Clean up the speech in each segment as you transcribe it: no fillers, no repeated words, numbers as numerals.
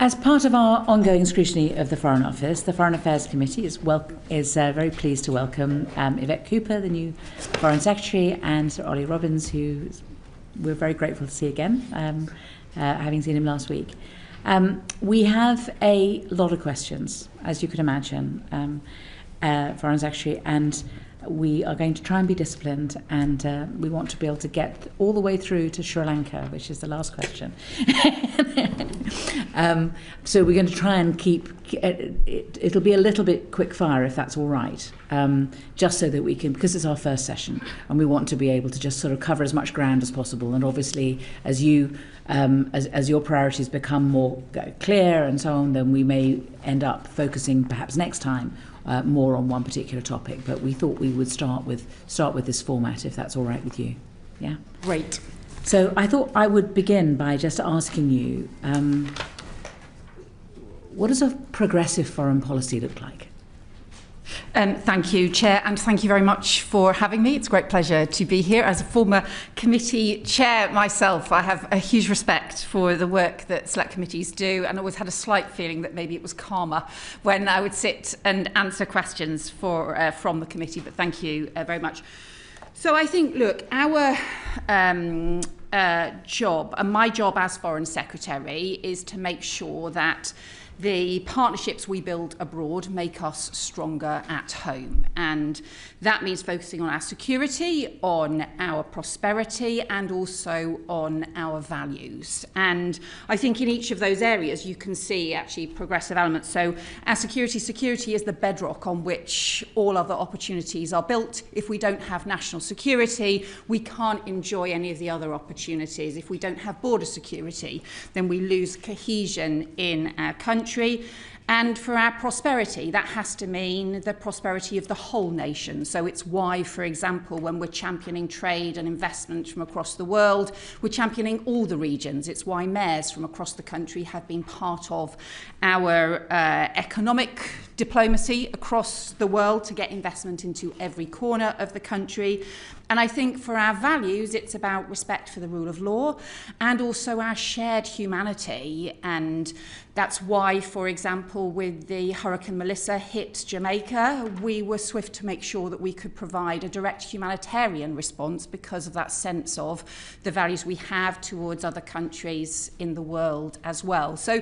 As part of our ongoing scrutiny of the Foreign Office, the Foreign Affairs Committee is very pleased to welcome Yvette Cooper, the new Foreign Secretary, and Sir Ollie Robbins, who we're very grateful to see again, having seen him last week. We have a lot of questions, as you could imagine, Foreign Secretary, and we are going to try and be disciplined, and we want to be able to get all the way through to Sri Lanka, which is the last question. So we're going to try and keep it'll be a little bit quick fire, if that's all right, just so that we can, because it's our first session and we want to be able to just sort of cover as much ground as possible. And obviously, as you as your priorities become more clear and so on, then we may end up focusing perhaps next time more on one particular topic. But we thought we would start with this format, if that's all right with you. Yeah. Great. So I thought I would begin by just asking you, what does a progressive foreign policy look like? Thank you, Chair, and thank you very much for having me. It's a great pleasure to be here. As a former committee chair myself, I have a huge respect for the work that select committees do, and always had a slight feeling that maybe it was calmer when I would sit and answer questions from the committee, but thank you very much. So I think, look, our job, and my job as Foreign Secretary, is to make sure that the partnerships we build abroad make us stronger at home. And that means focusing on our security, on our prosperity, and also on our values. And I think in each of those areas you can see actually progressive elements. So our security is the bedrock on which all other opportunities are built. If we don't have national security, we can't enjoy any of the other opportunities. If we don't have border security, then we lose cohesion in our country. And for our prosperity, that has to mean the prosperity of the whole nation. So it's why, for example, when we're championing trade and investment from across the world, we're championing all the regions. It's why mayors from across the country have been part of our economic diplomacy across the world to get investment into every corner of the country. And I think for our values, it's about respect for the rule of law and also our shared humanity. And that's why, for example, with the Hurricane Melissa hit Jamaica, we were swift to make sure that we could provide a direct humanitarian response because of that sense of the values we have towards other countries in the world as well. So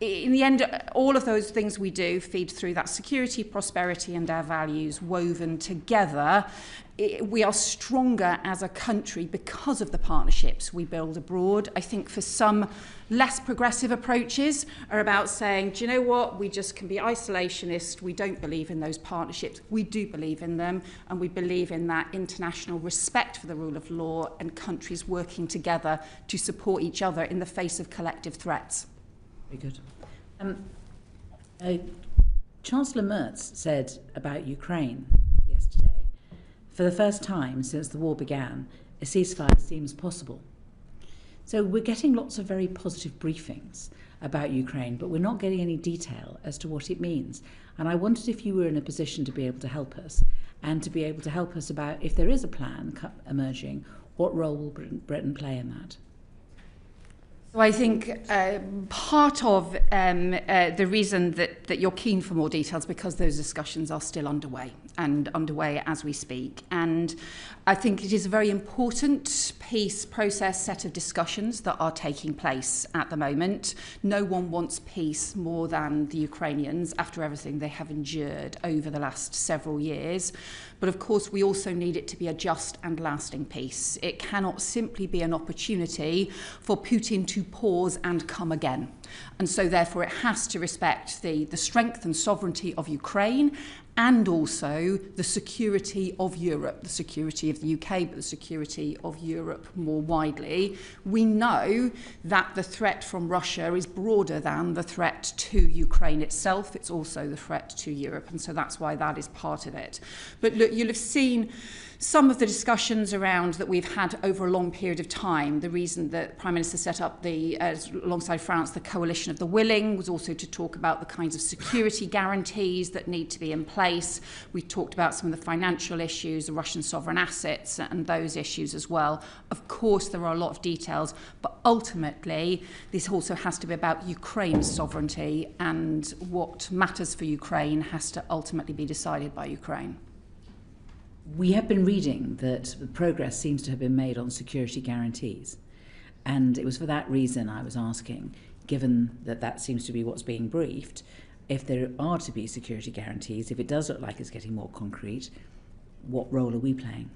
in the end, all of those things we do feed through that security, prosperity, and our values woven together. We are stronger as a country because of the partnerships we build abroad. I think for some less progressive approaches are about saying, do you know what, we just can be isolationist, we don't believe in those partnerships. We do believe in them, and we believe in that international respect for the rule of law and countries working together to support each other in the face of collective threats. Very good. Chancellor Merz said about Ukraine yesterday, for the first time since the war began, a ceasefire seems possible. So we're getting lots of very positive briefings about Ukraine, but we're not getting any detail as to what it means. And I wondered if you were in a position to be able to help us, and to be able to help us about, if there is a plan emerging, what role will Britain play in that? So I think part of the reason that you're keen for more details because those discussions are still underway as we speak. And I think it is a very important process set of discussions that are taking place at the moment. No one wants peace more than the Ukrainians after everything they have endured over the last several years. But of course, we also need it to be a just and lasting peace. It cannot simply be an opportunity for Putin to pause and come again. And so therefore it has to respect the strength and sovereignty of Ukraine and also the security of Europe, the security of the UK, but the security of Europe more widely. We know that the threat from Russia is broader than the threat to Ukraine itself. It's also the threat to Europe, and so that's why that is part of it. But look, you'll have seen some of the discussions around that we've had over a long period of time. The reason that the Prime Minister set up alongside France, the Coalition of the Willing, was also to talk about the kinds of security guarantees that need to be in place. We talked about some of the financial issues, the Russian sovereign assets and those issues as well. Of course, there are a lot of details, but ultimately, this also has to be about Ukraine's sovereignty, and what matters for Ukraine has to ultimately be decided by Ukraine. We have been reading that progress seems to have been made on security guarantees. And it was for that reason I was asking, given that that seems to be what's being briefed, if there are to be security guarantees, if it does look like it's getting more concrete, what role are we playing?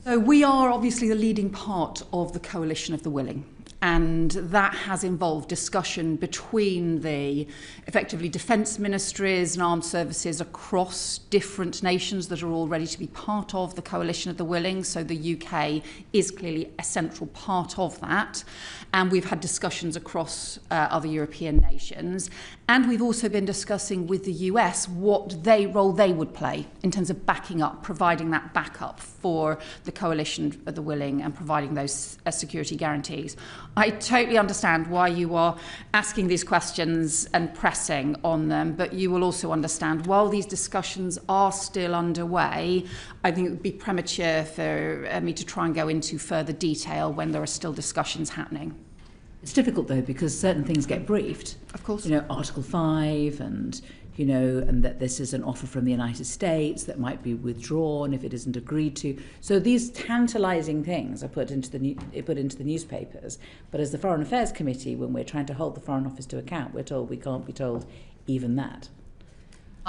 So we are obviously the leading part of the Coalition of the Willing. And that has involved discussion between the effectively defence ministries and armed services across different nations that are all ready to be part of the Coalition of the Willing. So the UK is clearly a central part of that. And we've had discussions across other European nations. And we've also been discussing with the US what role they would play in terms of backing up, providing that backup for the Coalition of the Willing and providing those security guarantees. I totally understand why you are asking these questions and pressing on them, but you will also understand while these discussions are still underway, I think it would be premature for me to try and go into further detail when there are still discussions happening. It's difficult though, because certain things get briefed. Of course. You know, Article 5 and and that this is an offer from the United States that might be withdrawn if it isn't agreed to. So these tantalising things are put into the newspapers. But as the Foreign Affairs Committee, when we're trying to hold the Foreign Office to account, we're told we can't be told even that.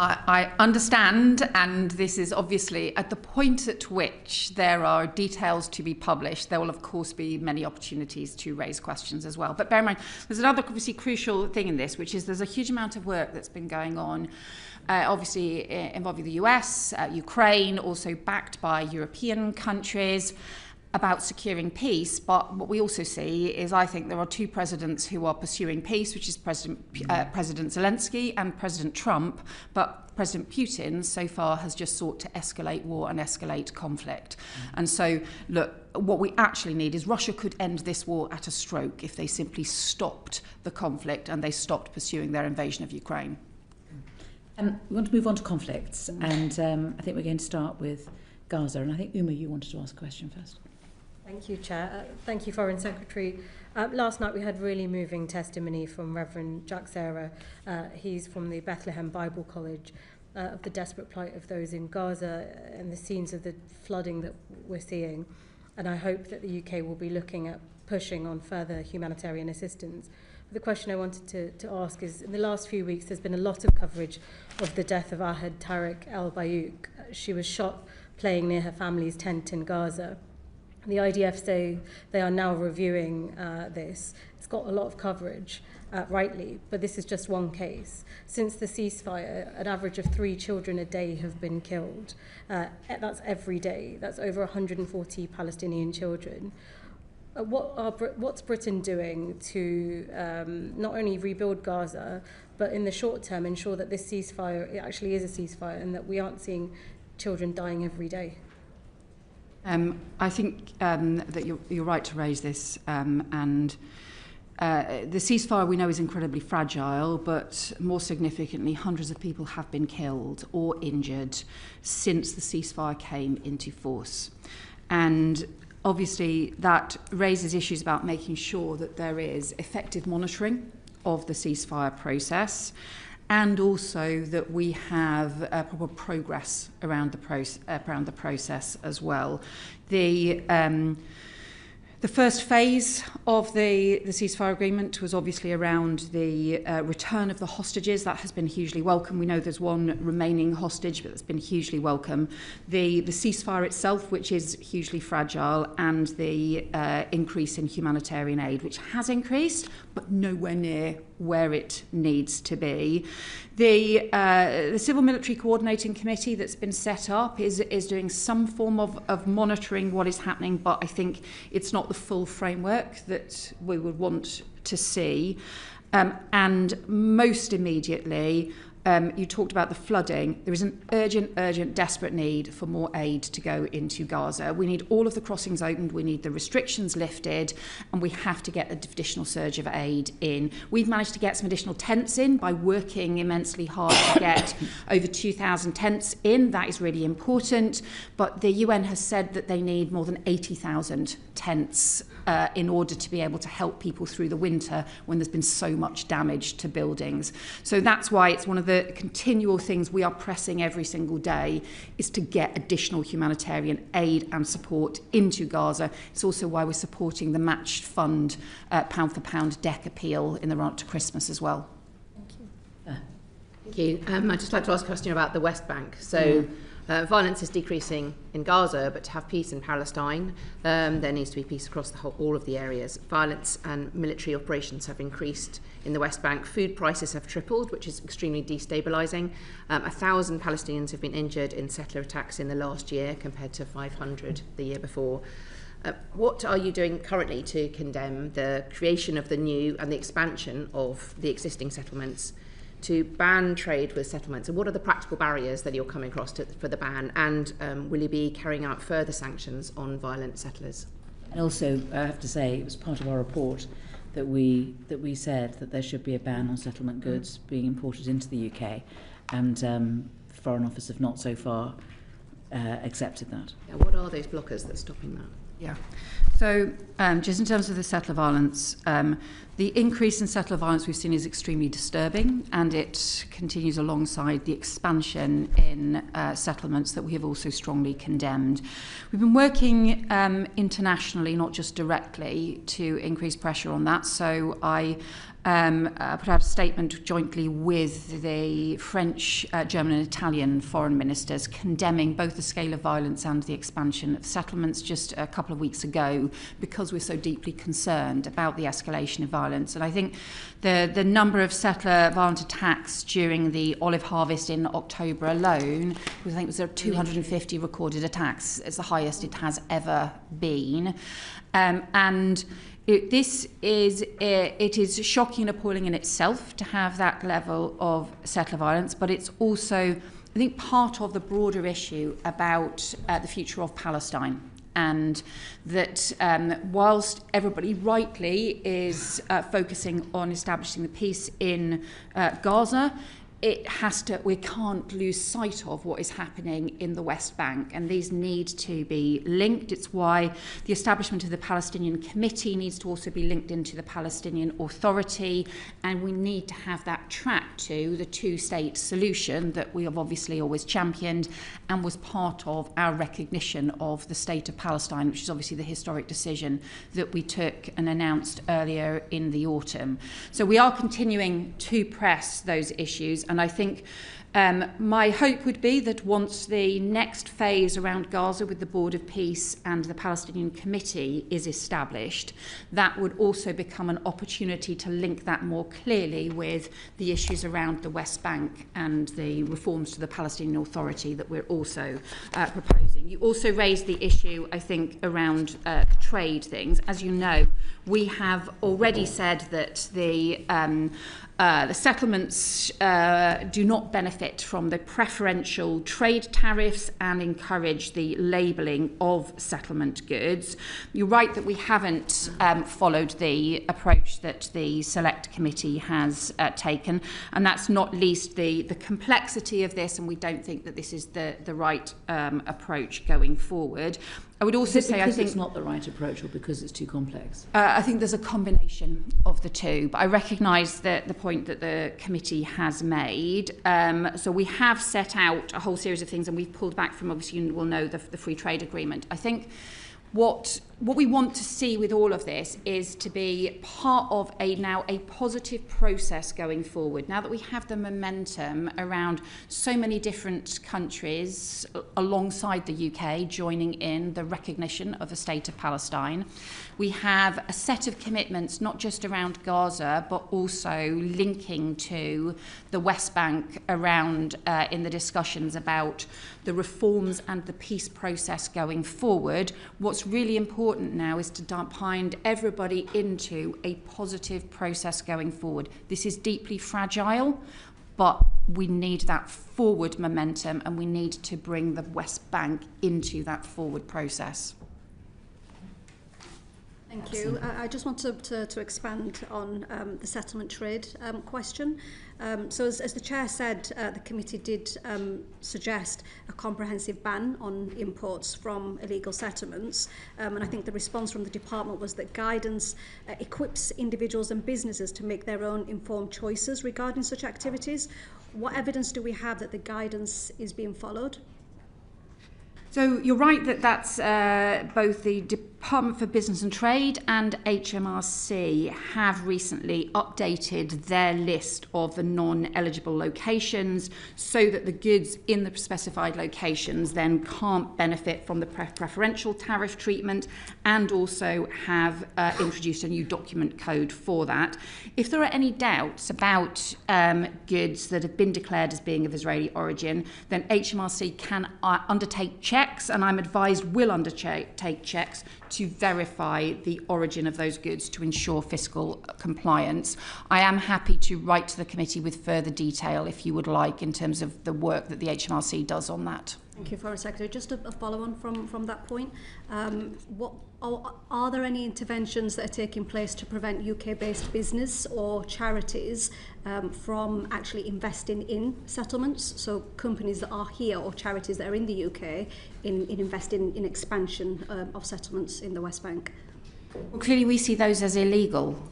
I understand, and this is obviously at the point at which there are details to be published, there will of course be many opportunities to raise questions as well. But bear in mind, there's another obviously crucial thing in this, which is there's a huge amount of work that's been going on, obviously involving the US, Ukraine, also backed by European countries, about securing peace. But what we also see is, I think there are two presidents who are pursuing peace, which is President Zelensky and President Trump, but President Putin so far has just sought to escalate war and escalate conflict. And so, look, what we actually need is Russia could end this war at a stroke if they simply stopped the conflict and they stopped pursuing their invasion of Ukraine. We want to move on to conflicts, and I think we're going to start with Gaza. And I think, Uma, you wanted to ask a question first. Thank you, Chair. Thank you, Foreign Secretary. Last night we had really moving testimony from Reverend Jack Serra. He's from the Bethlehem Bible College, of the desperate plight of those in Gaza and the scenes of the flooding that we're seeing. And I hope that the UK will be looking at pushing on further humanitarian assistance. The question I wanted to ask is, in the last few weeks there's been a lot of coverage of the death of Ahed Tariq El-Bayouk. She was shot playing near her family's tent in Gaza. The IDF say they are now reviewing this. It's got a lot of coverage, rightly, but this is just one case. Since the ceasefire, an average of 3 children a day have been killed. That's every day. That's over 140 Palestinian children. What's Britain doing to not only rebuild Gaza, but in the short term ensure that this ceasefire, it actually is a ceasefire, and that we aren't seeing children dying every day? I think that you're right to raise this, and the ceasefire we know is incredibly fragile, but more significantly, hundreds of people have been killed or injured since the ceasefire came into force. And obviously that raises issues about making sure that there is effective monitoring of the ceasefire process, and also that we have proper progress around the process as well. The first phase of the ceasefire agreement was obviously around the return of the hostages. That has been hugely welcome. We know there's one remaining hostage, but it's been hugely welcome. The ceasefire itself, which is hugely fragile, and the increase in humanitarian aid, which has increased, but nowhere near where it needs to be. The Civil Military Coordinating Committee that's been set up is doing some form of monitoring what is happening, but I think it's not the full framework that we would want to see. And most immediately, you talked about the flooding. There is an urgent, desperate need for more aid to go into Gaza. We need all of the crossings opened, we need the restrictions lifted, and we have to get an additional surge of aid in. We've managed to get some additional tents in by working immensely hard to get over 2,000 tents in. That is really important. But the UN has said that they need more than 80,000 tents in order to be able to help people through the winter when there's been so much damage to buildings. So that's why it's one of the continual things we are pressing every single day, is to get additional humanitarian aid and support into Gaza. It's also why we're supporting the matched fund pound for pound deck appeal in the run up to Christmas as well. Thank you. I'd just like to ask a question about the West Bank. So violence is decreasing in Gaza, but to have peace in Palestine, there needs to be peace across all of the areas. Violence and military operations have increased in the West Bank. Food prices have tripled, which is extremely destabilising. 1,000 Palestinians have been injured in settler attacks in the last year, compared to 500 the year before. What are you doing currently to condemn the creation of the new and the expansion of the existing settlements, to ban trade with settlements, and what are the practical barriers that you're coming across for the ban, and will you be carrying out further sanctions on violent settlers? And also, I have to say, it was part of our report that we said that there should be a ban on settlement goods being imported into the UK, and the Foreign Office have not so far accepted that. Yeah, what are those blockers that's stopping that? Yeah. So just in terms of the settler violence, the increase in settler violence we've seen is extremely disturbing, and it continues alongside the expansion in settlements that we have also strongly condemned. We've been working internationally, not just directly, to increase pressure on that. So I put out a statement jointly with the French, German and Italian foreign ministers condemning both the scale of violence and the expansion of settlements just a couple of weeks ago, because we're so deeply concerned about the escalation of violence. And I think the number of settler violent attacks during the olive harvest in October alone, I think it was 250 recorded attacks. It's the highest it has ever been. And it is shocking and appalling in itself to have that level of settler violence, but it's also, I think, part of the broader issue about the future of Palestine. And that whilst everybody rightly is focusing on establishing the peace in Gaza, we can't lose sight of what is happening in the West Bank, and these need to be linked. It's why the establishment of the Palestinian Committee needs to also be linked into the Palestinian Authority, and we need to have that track to the two-state solution that we have obviously always championed and was part of our recognition of the state of Palestine, which is obviously the historic decision that we took and announced earlier in the autumn. So we are continuing to press those issues. And I think my hope would be that once the next phase around Gaza with the Board of Peace and the Palestinian Committee is established, that would also become an opportunity to link that more clearly with the issues around the West Bank and the reforms to the Palestinian Authority that we're also proposing. You also raised the issue, I think, around trade things. As you know, we have already said that the settlements do not benefit from the preferential trade tariffs and encourage the labelling of settlement goods. You're right that we haven't followed the approach that the Select Committee has taken, and that's not least the complexity of this, and we don't think that this is the right approach going forward. I would also say, I think it's not the right approach, or because it's too complex. I think there's a combination of the two, but I recognise the point that the committee has made. So we have set out a whole series of things, and we've pulled back from, obviously, you will know, the free trade agreement. I think what we want to see with all of this is to be part of now a positive process going forward. Now that we have the momentum around so many different countries alongside the UK joining in the recognition of the state of Palestine, we have a set of commitments not just around Gaza but also linking to the West Bank around in the discussions about the reforms and the peace process going forward. What's really important now is to bind everybody into a positive process going forward. This is deeply fragile, but we need that forward momentum, and we need to bring the West Bank into that forward process. Thank you. I just want to expand on the settlement trade question. So as the Chair said, the committee did suggest a comprehensive ban on imports from illegal settlements. And I think the response from the department was that guidance equips individuals and businesses to make their own informed choices regarding such activities. What evidence do we have that the guidance is being followed? So you're right that that's both the Department for Business and Trade and HMRC have recently updated their list of the non-eligible locations so that the goods in the specified locations then can't benefit from the preferential tariff treatment, and also have introduced a new document code for that. If there are any doubts about goods that have been declared as being of Israeli origin, then HMRC can undertake checks, and I'm advised will undertake checks to verify the origin of those goods to ensure fiscal compliance. I am happy to write to the committee with further detail if you would like, in terms of the work that the HMRC does on that. Thank you, Foreign Secretary. Just a follow-on from that point. What are there any interventions that are taking place to prevent UK-based business or charities from actually investing in settlements? So companies that are here or charities that are in the UK in investing in expansion of settlements in the West Bank? Well, clearly we see those as illegal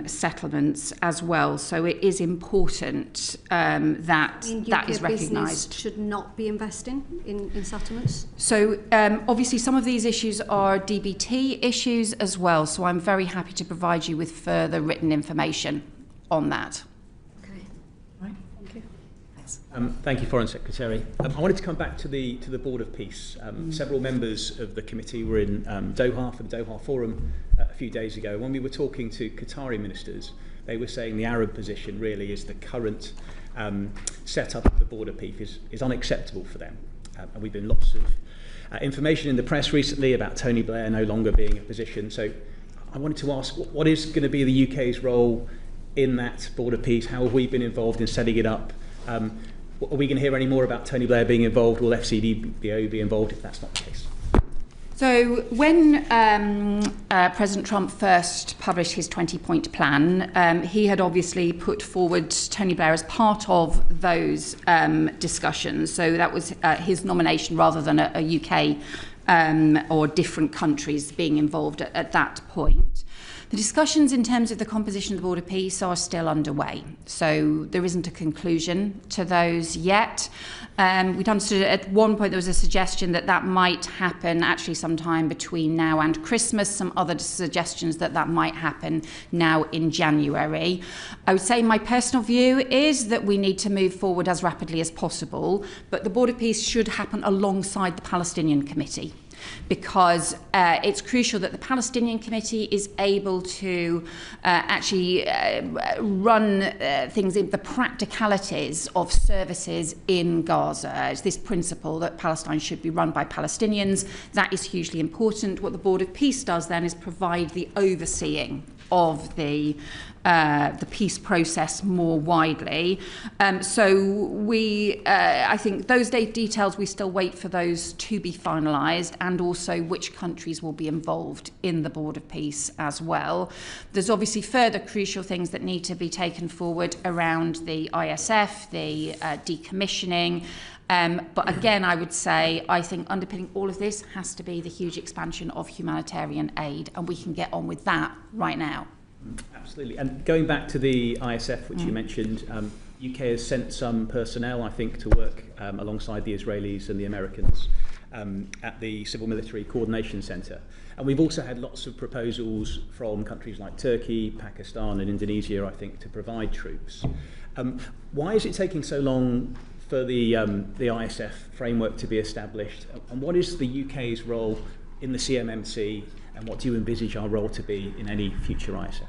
settlements as well, so it is important that that is recognised. Should not be investing in settlements. So obviously some of these issues are DBT issues as well, so I'm very happy to provide you with further written information on that. Okay. Right. Thank you. Thank you, Foreign Secretary. I wanted to come back to the Board of Peace. Several members of the committee were in Doha for the Doha Forum a few days ago. When we were talking to Qatari ministers, they were saying the Arab position really is the current setup of the Board of Peace is unacceptable for them. And we've been lots of information in the press recently about Tony Blair no longer being in position. So I wanted to ask, what is going to be the UK's role in that Board of Peace? How have we been involved in setting it up? Are we going to hear any more about Tony Blair being involved? Will FCDBO be involved if that's not the case? So when President Trump first published his 20-point plan, he had obviously put forward Tony Blair as part of those discussions. So that was his nomination rather than a UK or different countries being involved at that point. The discussions in terms of the composition of the Board of Peace are still underway, so there isn't a conclusion to those yet. We'd understood at one point there was a suggestion that might happen actually sometime between now and Christmas, some other suggestions that might happen now in January. I would say my personal view is that we need to move forward as rapidly as possible, but the Board of Peace should happen alongside the Palestinian Committee, because it's crucial that the Palestinian Committee is able to actually run things in the practicalities of services in Gaza. It's this principle that Palestine should be run by Palestinians. That is hugely important. What the Board of Peace does then is provide the overseeing of the peace process more widely. So I think those details, we still wait for those to be finalised, and also which countries will be involved in the Board of Peace as well. There's obviously further crucial things that need to be taken forward around the ISF, the decommissioning. But again, I would say, I think underpinning all of this has to be the huge expansion of humanitarian aid, and we can get on with that right now. Absolutely. And going back to the ISF, which you mentioned, UK has sent some personnel, I think, to work alongside the Israelis and the Americans at the Civil Military Coordination Centre. And we've also had lots of proposals from countries like Turkey, Pakistan and Indonesia, I think, to provide troops. Why is it taking so long for the ISF framework to be established? And what is the UK's role in the CMMC, and what do you envisage our role to be in any future ISF?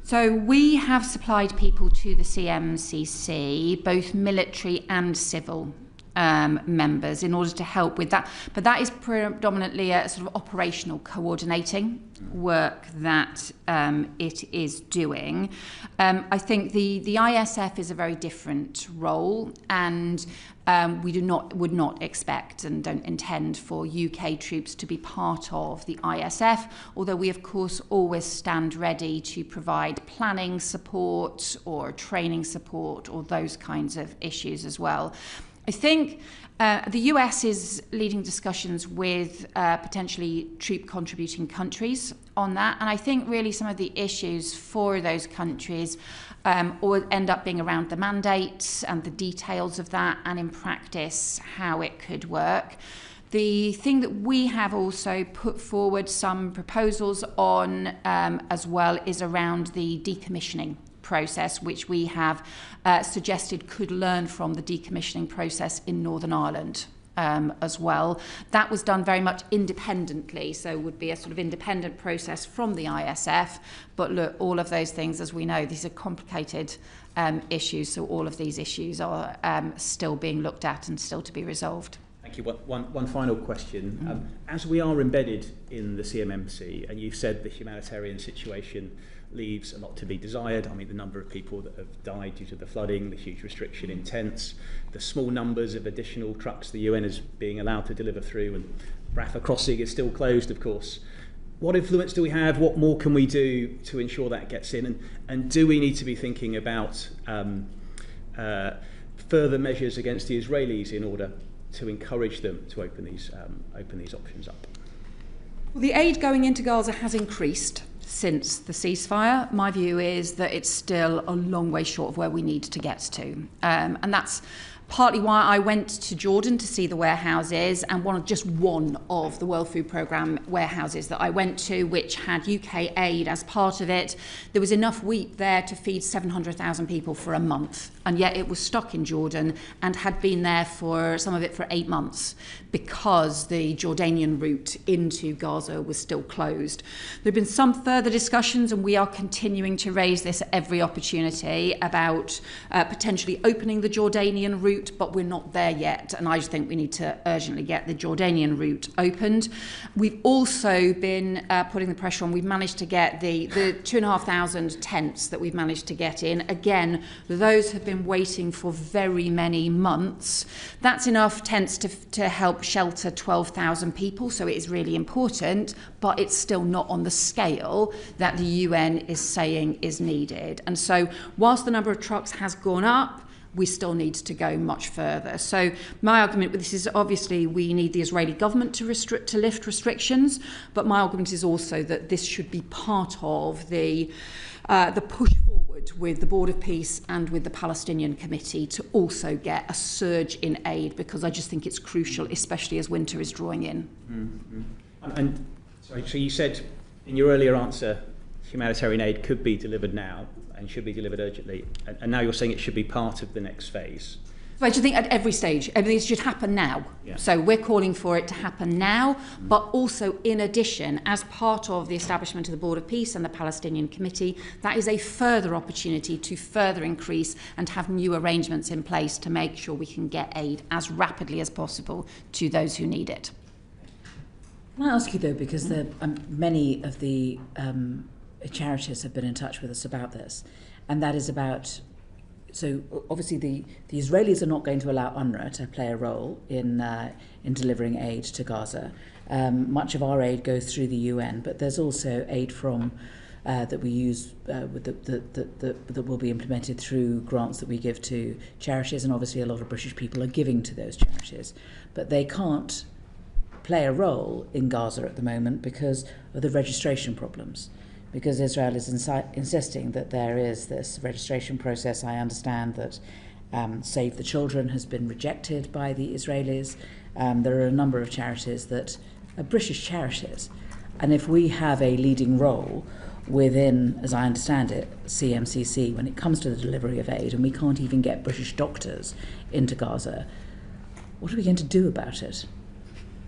So we have supplied people to the CMCC, both military and civil members in order to help with that. But that is predominantly a sort of operational coordinating work that it is doing. I think the ISF is a very different role, and we would not expect and don't intend for UK troops to be part of the ISF, although we of course always stand ready to provide planning support or training support or those kinds of issues as well. I think the US is leading discussions with potentially troop contributing countries on that, and I think really some of the issues for those countries or end up being around the mandates and the details of that, and in practice how it could work. The thing that we have also put forward some proposals on as well is around the decommissioning process, which we have suggested could learn from the decommissioning process in Northern Ireland as well. That was done very much independently, so would be a sort of independent process from the ISF. But look, all of those things, as we know, these are complicated issues, so all of these issues are still being looked at and still to be resolved. Thank you. One final question. As we are embedded in the CMMC, and you've said the humanitarian situation leaves a lot to be desired. I mean, the number of people that have died due to the flooding, the huge restriction in tents, the small numbers of additional trucks the UN is being allowed to deliver through, and Rafah crossing is still closed, of course. What influence do we have? What more can we do to ensure that gets in? And do we need to be thinking about further measures against the Israelis in order to encourage them to open these options up? Well, the aid going into Gaza has increased since the ceasefire. My view is that it's still a long way short of where we need to get to. And that's partly why I went to Jordan to see the warehouses, and just one of the World Food Programme warehouses that I went to, which had UK aid as part of it. There was enough wheat there to feed 700,000 people for a month, and yet it was stuck in Jordan and had been there for some of it for 8 months because the Jordanian route into Gaza was still closed. There have been some further discussions, and we are continuing to raise this at every opportunity about potentially opening the Jordanian route, but we're not there yet, and I just think we need to urgently get the Jordanian route opened. We've also been putting the pressure on. We've managed to get the 2,500 tents that we've managed to get in. Again, those have been waiting for very many months. That's enough tents to help shelter 12,000 people, so it is really important, but it's still not on the scale that the UN is saying is needed. And so whilst the number of trucks has gone up, we still need to go much further. So my argument with this is obviously we need the Israeli government to lift restrictions, but my argument is also that this should be part of the push forward with the Board of Peace and with the Palestinian Committee to also get a surge in aid, because I just think it's crucial, especially as winter is drawing in. Mm-hmm. And sorry, so you said in your earlier answer humanitarian aid could be delivered now and should be delivered urgently, and now you're saying it should be part of the next phase. I just think at every stage, everything should happen now. Yeah. So we're calling for it to happen now, but also in addition, as part of the establishment of the Board of Peace and the Palestinian Committee, that is a further opportunity to further increase and have new arrangements in place to make sure we can get aid as rapidly as possible to those who need it. Can I ask you though, because many of the charities have been in touch with us about this, and that is about, so obviously the Israelis are not going to allow UNRWA to play a role in delivering aid to Gaza. Much of our aid goes through the UN, but there's also aid from that we use that will be implemented through grants that we give to charities, and obviously a lot of British people are giving to those charities, but they can't play a role in Gaza at the moment because of the registration problems. Because Israel is insisting that there is this registration process. I understand that Save the Children has been rejected by the Israelis. There are a number of charities that are British charities. And if we have a leading role within, as I understand it, CMCC, when it comes to the delivery of aid, and we can't even get British doctors into Gaza, what are we going to do about it?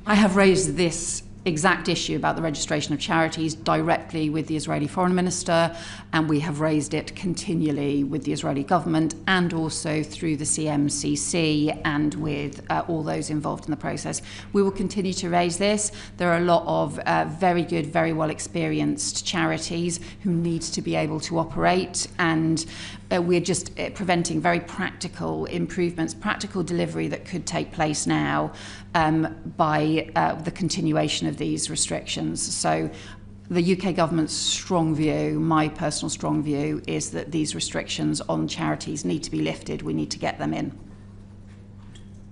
I have raised this exact issue about the registration of charities directly with the Israeli Foreign Minister, and we have raised it continually with the Israeli government and also through the CMCC and with all those involved in the process. We will continue to raise this. There are a lot of very good, very well experienced charities who need to be able to operate, and we're just preventing very practical improvements, practical delivery that could take place now by the continuation of these restrictions. So the UK government's strong view, my personal strong view, is that these restrictions on charities need to be lifted. We need to get them in.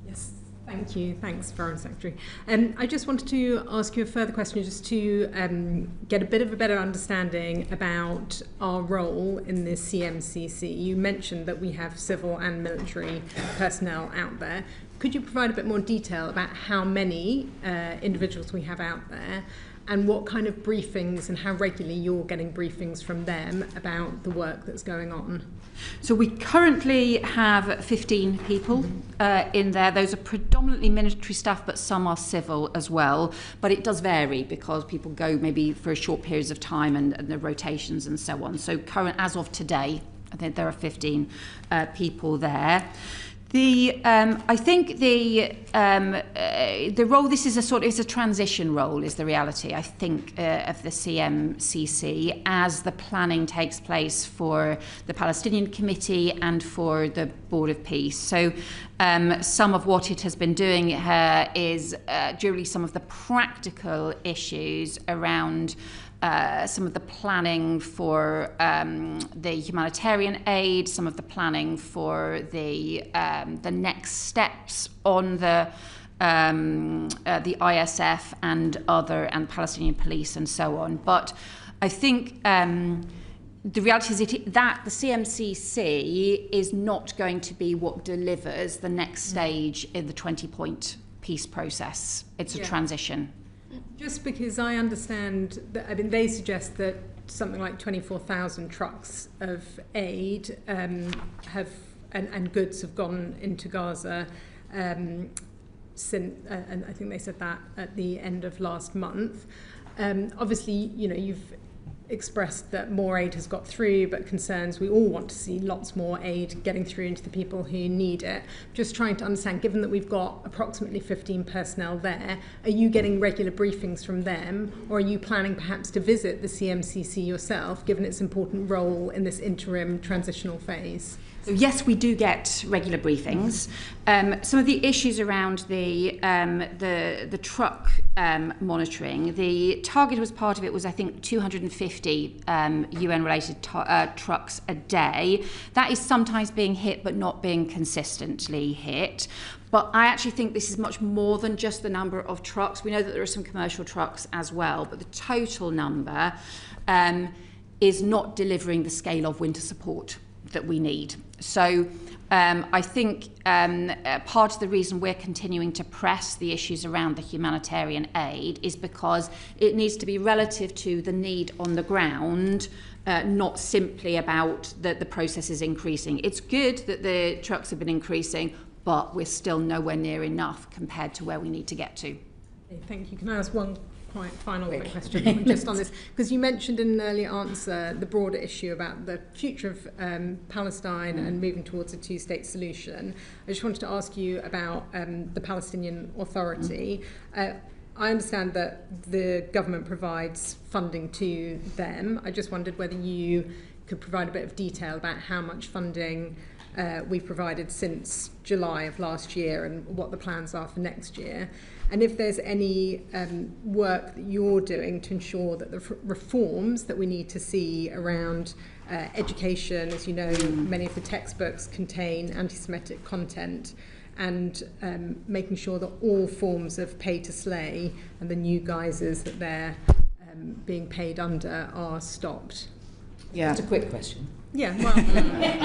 Yes, thank you. Thanks, Foreign Secretary. I just wanted to ask you a further question just to get a bit of a better understanding about our role in the CMCC. You mentioned that we have civil and military personnel out there. Could you provide a bit more detail about how many individuals we have out there and what kind of briefings and how regularly you're getting briefings from them about the work that's going on? So we currently have 15 people in there. Those are predominantly military staff, but some are civil as well. But it does vary because people go maybe for short periods of time and the rotations and so on. So as of today, I think there are 15 people there. I think the role, this is a transition role, is the reality, I think, of the CMCC as the planning takes place for the Palestinian Committee and for the Board of Peace. So some of what it has been doing is generally some of the practical issues around some of the planning for the humanitarian aid, some of the planning for the next steps on the ISF and Palestinian police and so on. But I think the reality is that the CMCC is not going to be what delivers the next stage in the 20-point peace process. It's a transition. Just because I understand that, I mean, they suggest that something like 24,000 trucks of aid have and goods have gone into Gaza since, and I think they said that at the end of last month. Obviously, you know, you've expressed that more aid has got through, but concerns, we all want to see lots more aid getting through into the people who need it. Just trying to understand, given that we've got approximately 15 personnel there, are you getting regular briefings from them, or are you planning perhaps to visit the CMCC yourself, given its important role in this interim transitional phase? So yes, we do get regular briefings. Some of the issues around the truck monitoring, the target was part of it was, I think, 250 UN-related trucks a day. That is sometimes being hit, but not being consistently hit. But I actually think this is much more than just the number of trucks. We know that there are some commercial trucks as well, but the total number is not delivering the scale of winter support that we need. So I think part of the reason we're continuing to press the issues around the humanitarian aid is because it needs to be relative to the need on the ground, not simply about that the process is increasing. It's good that the trucks have been increasing, but we're still nowhere near enough compared to where we need to get to. Okay, thank you. Can I ask one final quick question just on this? Because you mentioned in an earlier answer the broader issue about the future of Palestine and moving towards a two-state solution. I just wanted to ask you about the Palestinian Authority. I understand that the government provides funding to them. I just wondered whether you could provide a bit of detail about how much funding we've provided since July of last year and what the plans are for next year. And if there's any work that you're doing to ensure that the reforms that we need to see around education, as you know, many of the textbooks contain anti-Semitic content, and making sure that all forms of pay to slay and the new guises that they're being paid under are stopped. Yeah. It's a quick question. Yeah, well,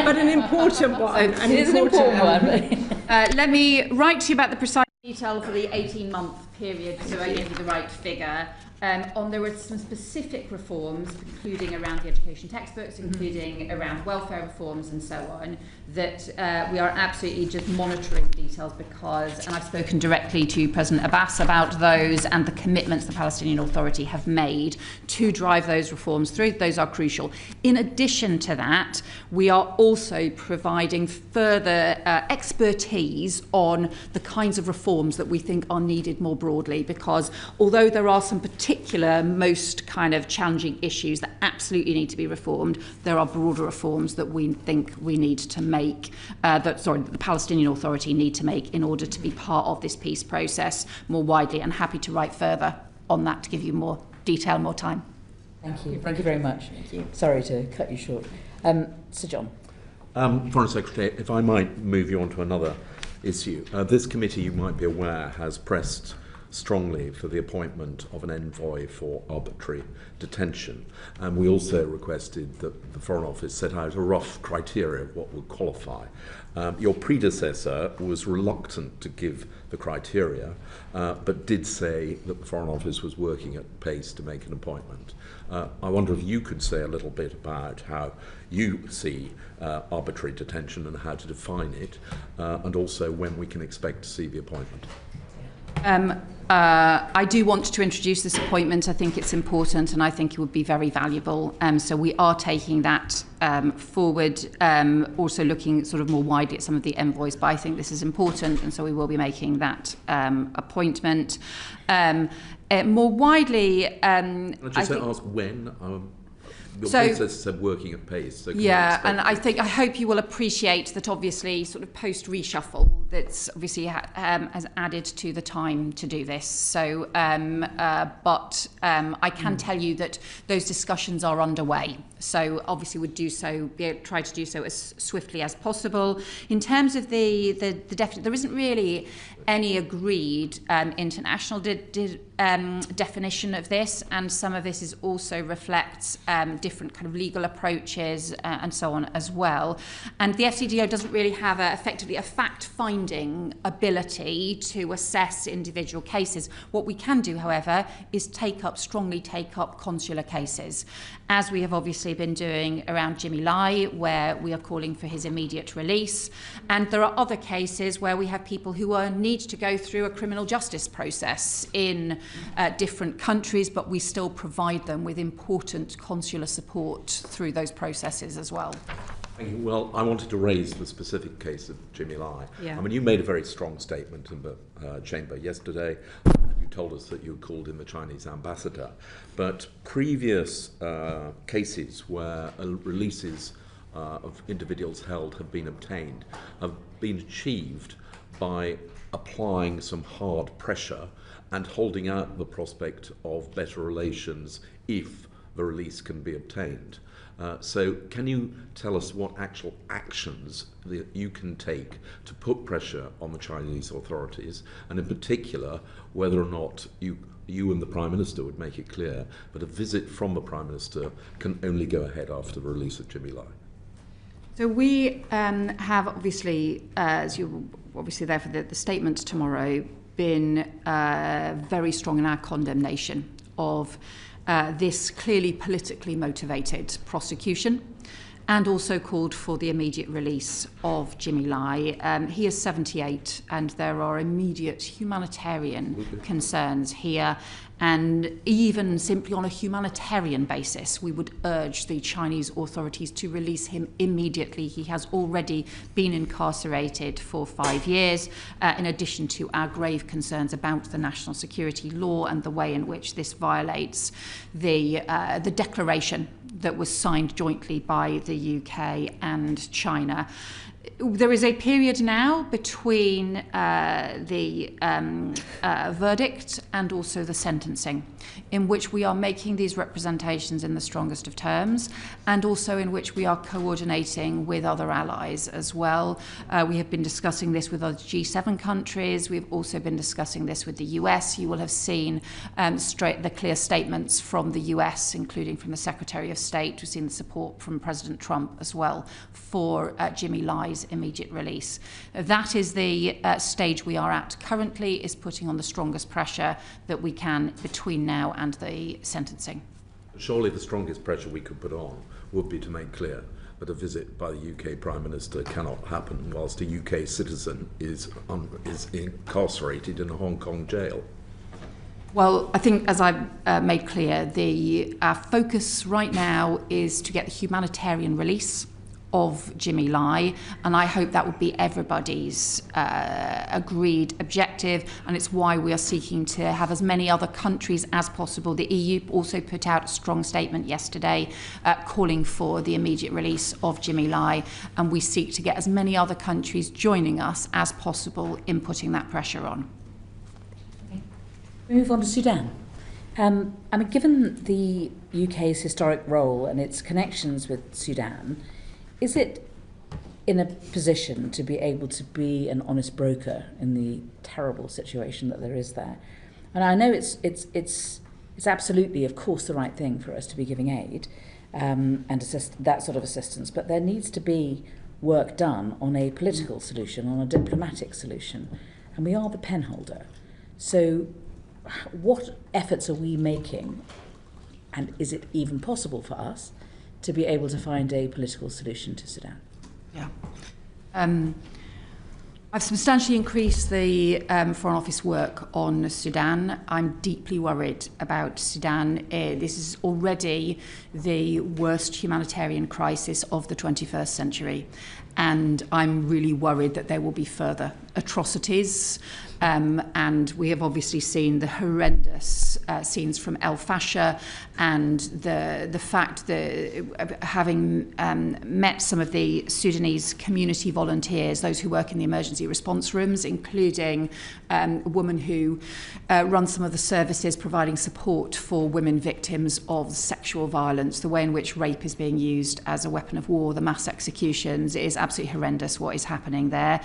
but an important one. It is an important one. Let me write to you about the precise detail for the 18-month period so I give you the right figure. There were some specific reforms, including around the education textbooks, including around welfare reforms and so on, that we are absolutely just monitoring the details because, and I've spoken directly to President Abbas about those and the commitments the Palestinian Authority have made to drive those reforms through. Those are crucial. In addition to that, we are also providing further expertise on the kinds of reforms that we think are needed more broadly, because although there are some particular, most kind of challenging issues that absolutely need to be reformed, there are broader reforms that we think we need to make, that the Palestinian Authority need to make in order to be part of this peace process more widely, and happy to write further on that to give you more detail, more time. Thank you. Thank you very much. Thank you. Sorry to cut you short. Sir John. Foreign Secretary, if I might move you on to another issue. This committee, you might be aware, has pressed strongly for the appointment of an envoy for arbitrary detention. And we also requested that the Foreign Office set out a rough criteria of what would qualify. Your predecessor was reluctant to give the criteria, but did say that the Foreign Office was working at pace to make an appointment. I wonder if you could say a little bit about how you see arbitrary detention and how to define it, and also when we can expect to see the appointment. I do want to introduce this appointment. I think it's important and I think it would be very valuable. So we are taking that forward, also looking sort of more widely at some of the envoys, but I think this is important, and so we will be making that appointment. More widely... I'll just ask when... Your predecessor said working at pace. So and I hope you will appreciate that obviously sort of post-reshuffle that's obviously has added to the time to do this. So, but I can tell you that those discussions are underway. So obviously would try to do so as swiftly as possible. In terms of the definition, there isn't really any agreed international definition of this, and some of this is also reflects different kind of legal approaches and so on as well. And the FCDO doesn't really have effectively a fact-finding ability to assess individual cases. What we can do, however, is strongly take up consular cases, as we have obviously been doing around Jimmy Lai, where we are calling for his immediate release. And there are other cases where we have people who need to go through a criminal justice process in different countries, but we still provide them with important consular support through those processes as well. Thank you. Well, I wanted to raise the specific case of Jimmy Lai. Yeah. I mean, you made a very strong statement in the chamber yesterday. You told us that you had called in the Chinese ambassador. But previous cases where releases of individuals held have been obtained have been achieved by applying some hard pressure and holding out the prospect of better relations if the release can be obtained. So can you tell us what actual actions that you can take to put pressure on the Chinese authorities, and in particular whether or not you and the Prime Minister would make it clear that a visit from the Prime Minister can only go ahead after the release of Jimmy Lai? So we have obviously, as you're obviously there for the statement tomorrow, been very strong in our condemnation of this clearly politically motivated prosecution, and also called for the immediate release of Jimmy Lai. He is 78, and there are immediate humanitarian concerns here. And even simply on a humanitarian basis, we would urge the Chinese authorities to release him immediately. He has already been incarcerated for 5 years, in addition to our grave concerns about the national security law and the way in which this violates the declaration that was signed jointly by the UK and China. There is a period now between the verdict and also the sentencing, in which we are making these representations in the strongest of terms, and also in which we are coordinating with other allies as well. We have been discussing this with other G7 countries. We've also been discussing this with the US. You will have seen the clear statements from the US, including from the Secretary of State. We've seen the support from President Trump as well for Jimmy Lai's immediate release. That is the stage we are at currently, is putting on the strongest pressure that we can between now and the sentencing. Surely the strongest pressure we could put on would be to make clear that a visit by the UK Prime Minister cannot happen whilst a UK citizen is incarcerated in a Hong Kong jail. Well, I think, as I've made clear, our focus right now is to get the humanitarian release of Jimmy Lai, and I hope that would be everybody's agreed objective, and it's why we are seeking to have as many other countries as possible. The EU also put out a strong statement yesterday calling for the immediate release of Jimmy Lai, and we seek to get as many other countries joining us as possible in putting that pressure on. Okay. We move on to Sudan. Given the UK's historic role and its connections with Sudan, is it in a position to be able to be an honest broker in the terrible situation that there is there? And I know it's absolutely, of course, the right thing for us to be giving aid and that sort of assistance, but there needs to be work done on a political solution, on a diplomatic solution, and we are the penholder. So what efforts are we making, and is it even possible for us to be able to find a political solution to Sudan? Yeah. I've substantially increased the Foreign Office work on Sudan. I'm deeply worried about Sudan. This is already the worst humanitarian crisis of the 21st century. And I'm really worried that there will be further atrocities. And we have obviously seen the horrendous scenes from El Fasher, and the fact that having met some of the Sudanese community volunteers, those who work in the emergency response rooms, including a woman who runs some of the services providing support for women victims of sexual violence, the way in which rape is being used as a weapon of war, the mass executions, is absolutely horrendous what is happening there.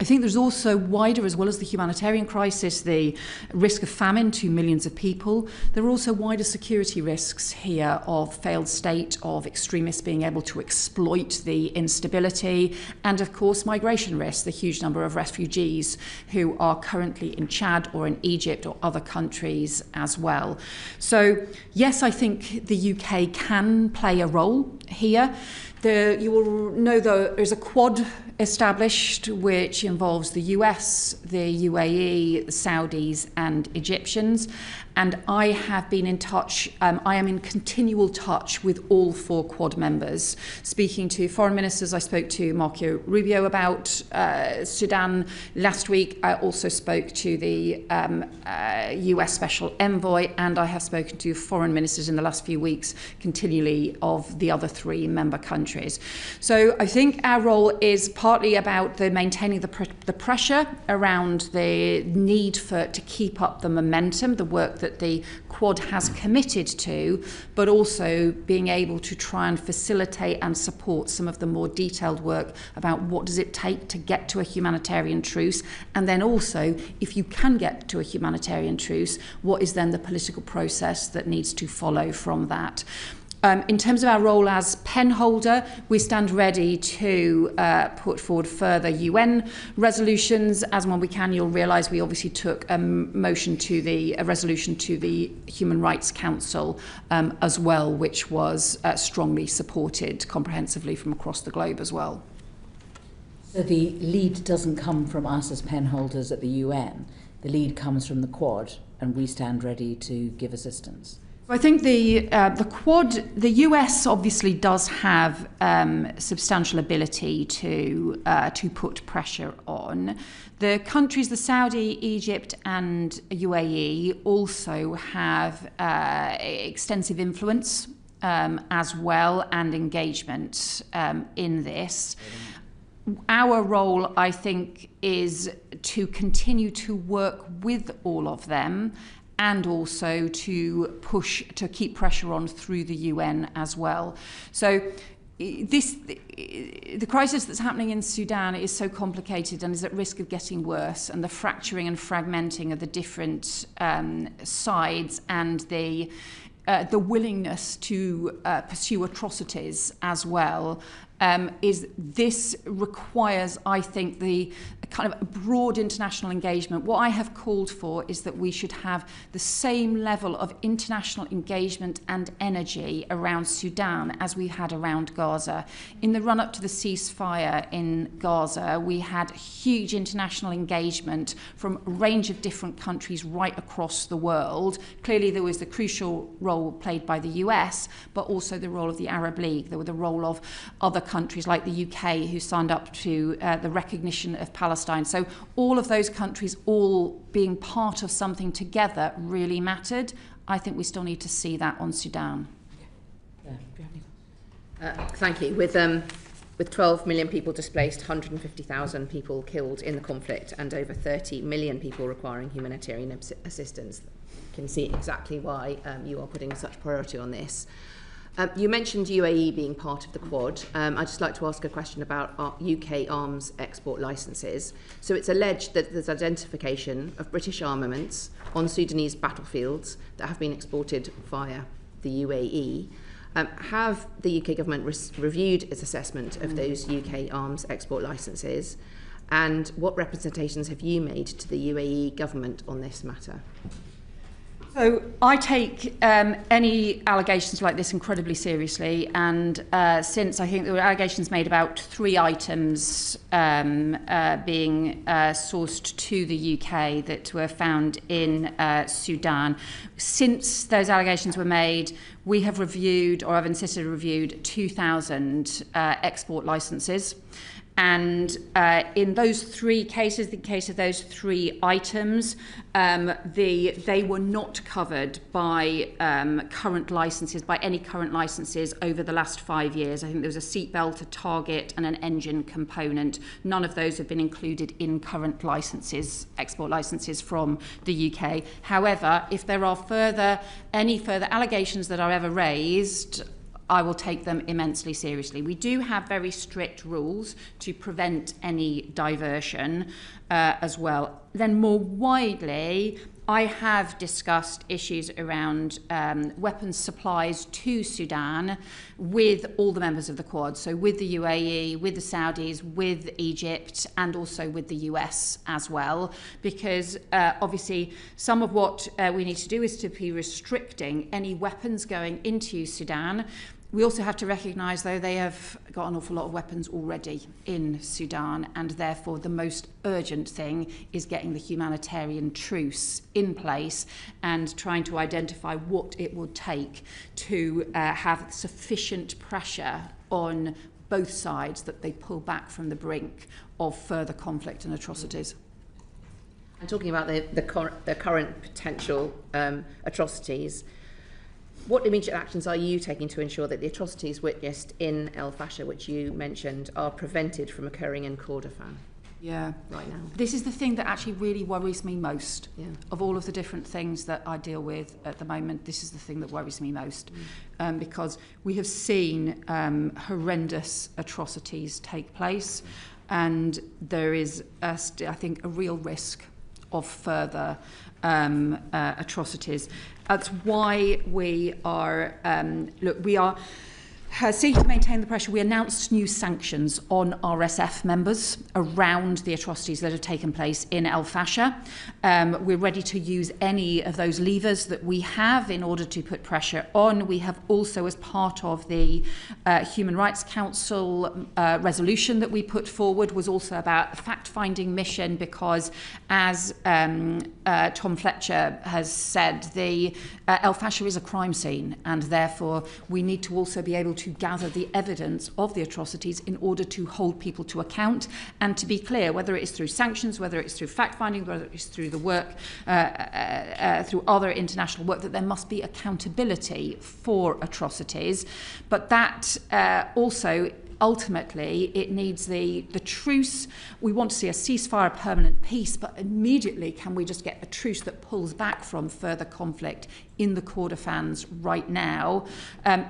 I think there's also wider, as well as the humanitarian crisis, the risk of famine to millions of people. There are also wider security risks here of failed state, of extremists being able to exploit the instability, and of course migration risks, the huge number of refugees who are currently in Chad or in Egypt or other countries as well. So yes, I think the UK can play a role here. You will know there is a Quad established which involves the US, the UAE, the Saudis and Egyptians. And I have been in touch, I am in continual touch with all 4 Quad members. Speaking to foreign ministers, I spoke to Marco Rubio about Sudan last week. I also spoke to the US Special Envoy, and I have spoken to foreign ministers in the last few weeks continually of the other 3 member countries. So I think our role is partly about maintaining the pressure around the need to keep up the momentum, the work that the Quad has committed to, but also being able to try and facilitate and support some of the more detailed work about what does it take to get to a humanitarian truce, and then also, if you can get to a humanitarian truce, what is then the political process that needs to follow from that. In terms of our role as penholder, we stand ready to put forward further UN resolutions. As and when we can, you'll realise we obviously took a resolution to the Human Rights Council as well, which was strongly supported comprehensively from across the globe as well. So the lead doesn't come from us as penholders at the UN. The lead comes from the Quad, and we stand ready to give assistance. I think the Quad, the US obviously does have substantial ability to put pressure on. The countries, the Saudi, Egypt and UAE also have extensive influence as well, and engagement in this. Our role, I think, is to continue to work with all of them, and also to push to keep pressure on through the UN as well. So the crisis that's happening in Sudan is so complicated and is at risk of getting worse, and the fracturing and fragmenting of the different sides, and the willingness to pursue atrocities as well, is this requires, I think, the kind of broad international engagement. What I have called for is that we should have the same level of international engagement and energy around Sudan as we had around Gaza. In the run-up to the ceasefire in Gaza, we had huge international engagement from a range of different countries right across the world. Clearly, there was the crucial role played by the US, but also the role of the Arab League. There was the role of other countries like the UK who signed up to the recognition of Palestine. So all of those countries all being part of something together really mattered. I think we still need to see that on Sudan. Thank you. With 12 million people displaced, 150,000 people killed in the conflict, and over 30 million people requiring humanitarian assistance, you can see exactly why you are putting such priority on this. You mentioned UAE being part of the Quad. I'd just like to ask a question about UK arms export licences. So it's alleged that there's identification of British armaments on Sudanese battlefields that have been exported via the UAE. Have the UK government reviewed its assessment of those UK arms export licences? And what representations have you made to the UAE government on this matter? So I take any allegations like this incredibly seriously, and since I think there were allegations made about 3 items being sourced to the UK that were found in Sudan, since those allegations were made, we have reviewed, or I've insisted reviewed, 2,000 export licences. And in those 3 cases, the case of those 3 items, they were not covered by current licences, by any current licences over the last 5 years. I think there was a seatbelt, a target, and an engine component. None of those have been included in current licences, export licences from the UK. However, if there are any further allegations that are ever raised, I will take them immensely seriously. We do have very strict rules to prevent any diversion as well. Then more widely, I have discussed issues around weapons supplies to Sudan with all the members of the Quad, so with the UAE, with the Saudis, with Egypt, and also with the US as well, because obviously some of what we need to do is to be restricting any weapons going into Sudan. We also have to recognise, though, they have got an awful lot of weapons already in Sudan, and therefore the most urgent thing is getting the humanitarian truce in place and trying to identify what it would take to have sufficient pressure on both sides that they pull back from the brink of further conflict and atrocities. And talking about the current potential atrocities, what immediate actions are you taking to ensure that the atrocities witnessed in El Fasher, which you mentioned, are prevented from occurring in Kordofan? Yeah, right now. This is the thing that actually really worries me most. Of all of the different things that I deal with at the moment, this is the thing that worries me most, because we have seen horrendous atrocities take place, and there is, I think, a real risk of further atrocities. That's why we are, seeking to maintain the pressure. We announced new sanctions on RSF members around the atrocities that have taken place in El Fasher. We're ready to use any of those levers that we have in order to put pressure on. We have also, as part of the Human Rights Council resolution that we put forward, was also about a fact-finding mission, because as Tom Fletcher has said, the El Fasher is a crime scene, and therefore we need to also be able to gather the evidence of the atrocities in order to hold people to account, and to be clear, whether it is through sanctions, whether it's through fact-finding, whether it's through the work, through other international work, that there must be accountability for atrocities. But that also, ultimately, it needs the truce. We want to see a ceasefire, a permanent peace, but immediately can we just get a truce that pulls back from further conflict in the Kordofans right now,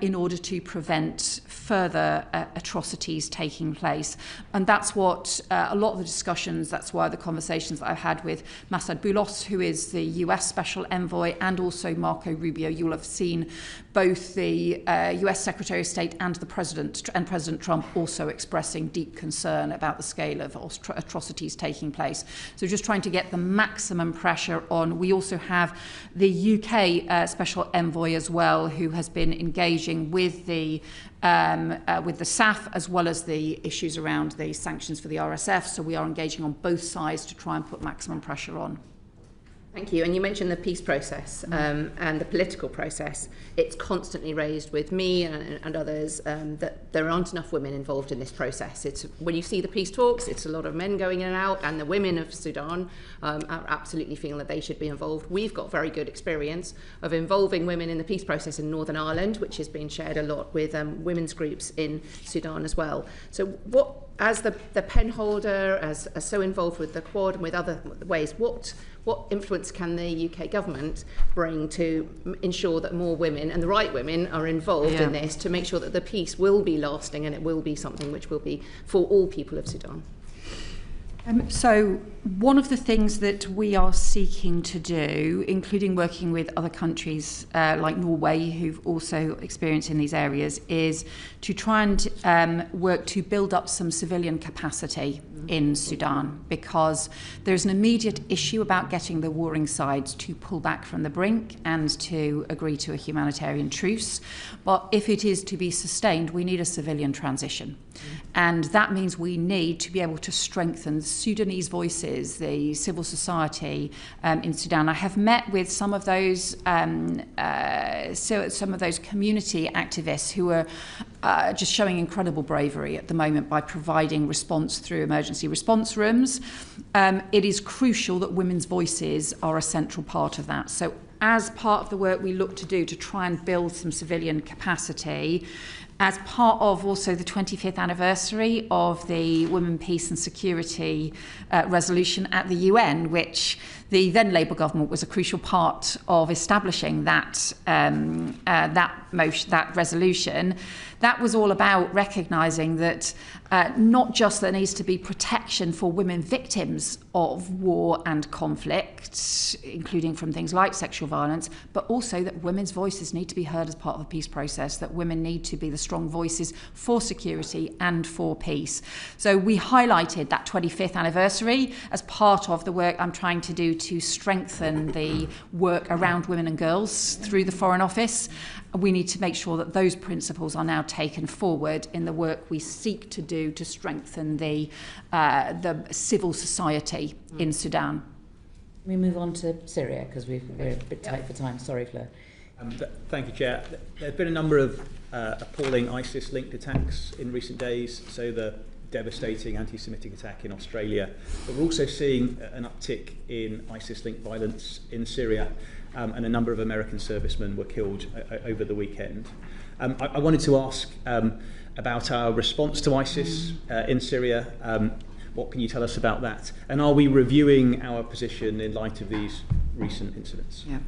in order to prevent further atrocities taking place. And that's what a lot of the discussions, that's why the conversations that I've had with Masad Boulos, who is the US Special Envoy, and also Marco Rubio, you'll have seen both the US Secretary of State and the President Trump also expressing deep concern about the scale of atrocities taking place. So just trying to get the maximum pressure on. We also have the UK Special Envoy as well, who has been engaging with the SAF as well as the issues around the sanctions for the RSF. So we are engaging on both sides to try and put maximum pressure on. Thank you. And you mentioned the peace process and the political process. It's constantly raised with me and others that there aren't enough women involved in this process. It's when you see the peace talks, it's a lot of men going in and out, and the women of Sudan are absolutely feeling that they should be involved. We've got very good experience of involving women in the peace process in Northern Ireland, which has been shared a lot with women's groups in Sudan as well. So what, as the pen holder, as so involved with the Quad and with other ways, what influence can the UK government bring to ensure that more women, and the right women, are involved in this, to make sure that the peace will be lasting and it will be something which will be for all people of Sudan? So one of the things that we are seeking to do, including working with other countries like Norway, who've also experienced in these areas, is to try and work to build up some civilian capacity in Sudan, because there's an immediate issue about getting the warring sides to pull back from the brink and to agree to a humanitarian truce. But if it is to be sustained, we need a civilian transition. And that means we need to be able to strengthen Sudanese voices, the civil society in Sudan. I have met with some of those community activists who are just showing incredible bravery at the moment by providing response through emergency response rooms. It is crucial that women's voices are a central part of that. So as part of the work we look to do to try and build some civilian capacity, as part of also the 25th anniversary of the Women, Peace and Security resolution at the UN, which the then Labour government was a crucial part of establishing that resolution. That was all about recognising that not just there needs to be protection for women victims of war and conflict, including from things like sexual violence, but also that women's voices need to be heard as part of the peace process, that women need to be the strong voices for security and for peace. So we highlighted that 25th anniversary as part of the work I'm trying to do to strengthen the work around women and girls through the Foreign Office. We need to make sure that those principles are now taken forward in the work we seek to do to strengthen the civil society in Sudan. We move on to Syria because we're a bit tight for time. Sorry, Fleur. Thank you, Chair. There have been a number of appalling ISIS-linked attacks in recent days, so the devastating anti-Semitic attack in Australia. But we're also seeing an uptick in ISIS-linked violence in Syria, and a number of American servicemen were killed over the weekend. I wanted to ask about our response to ISIS in Syria. What can you tell us about that? And are we reviewing our position in light of these recent incidents? Yeah.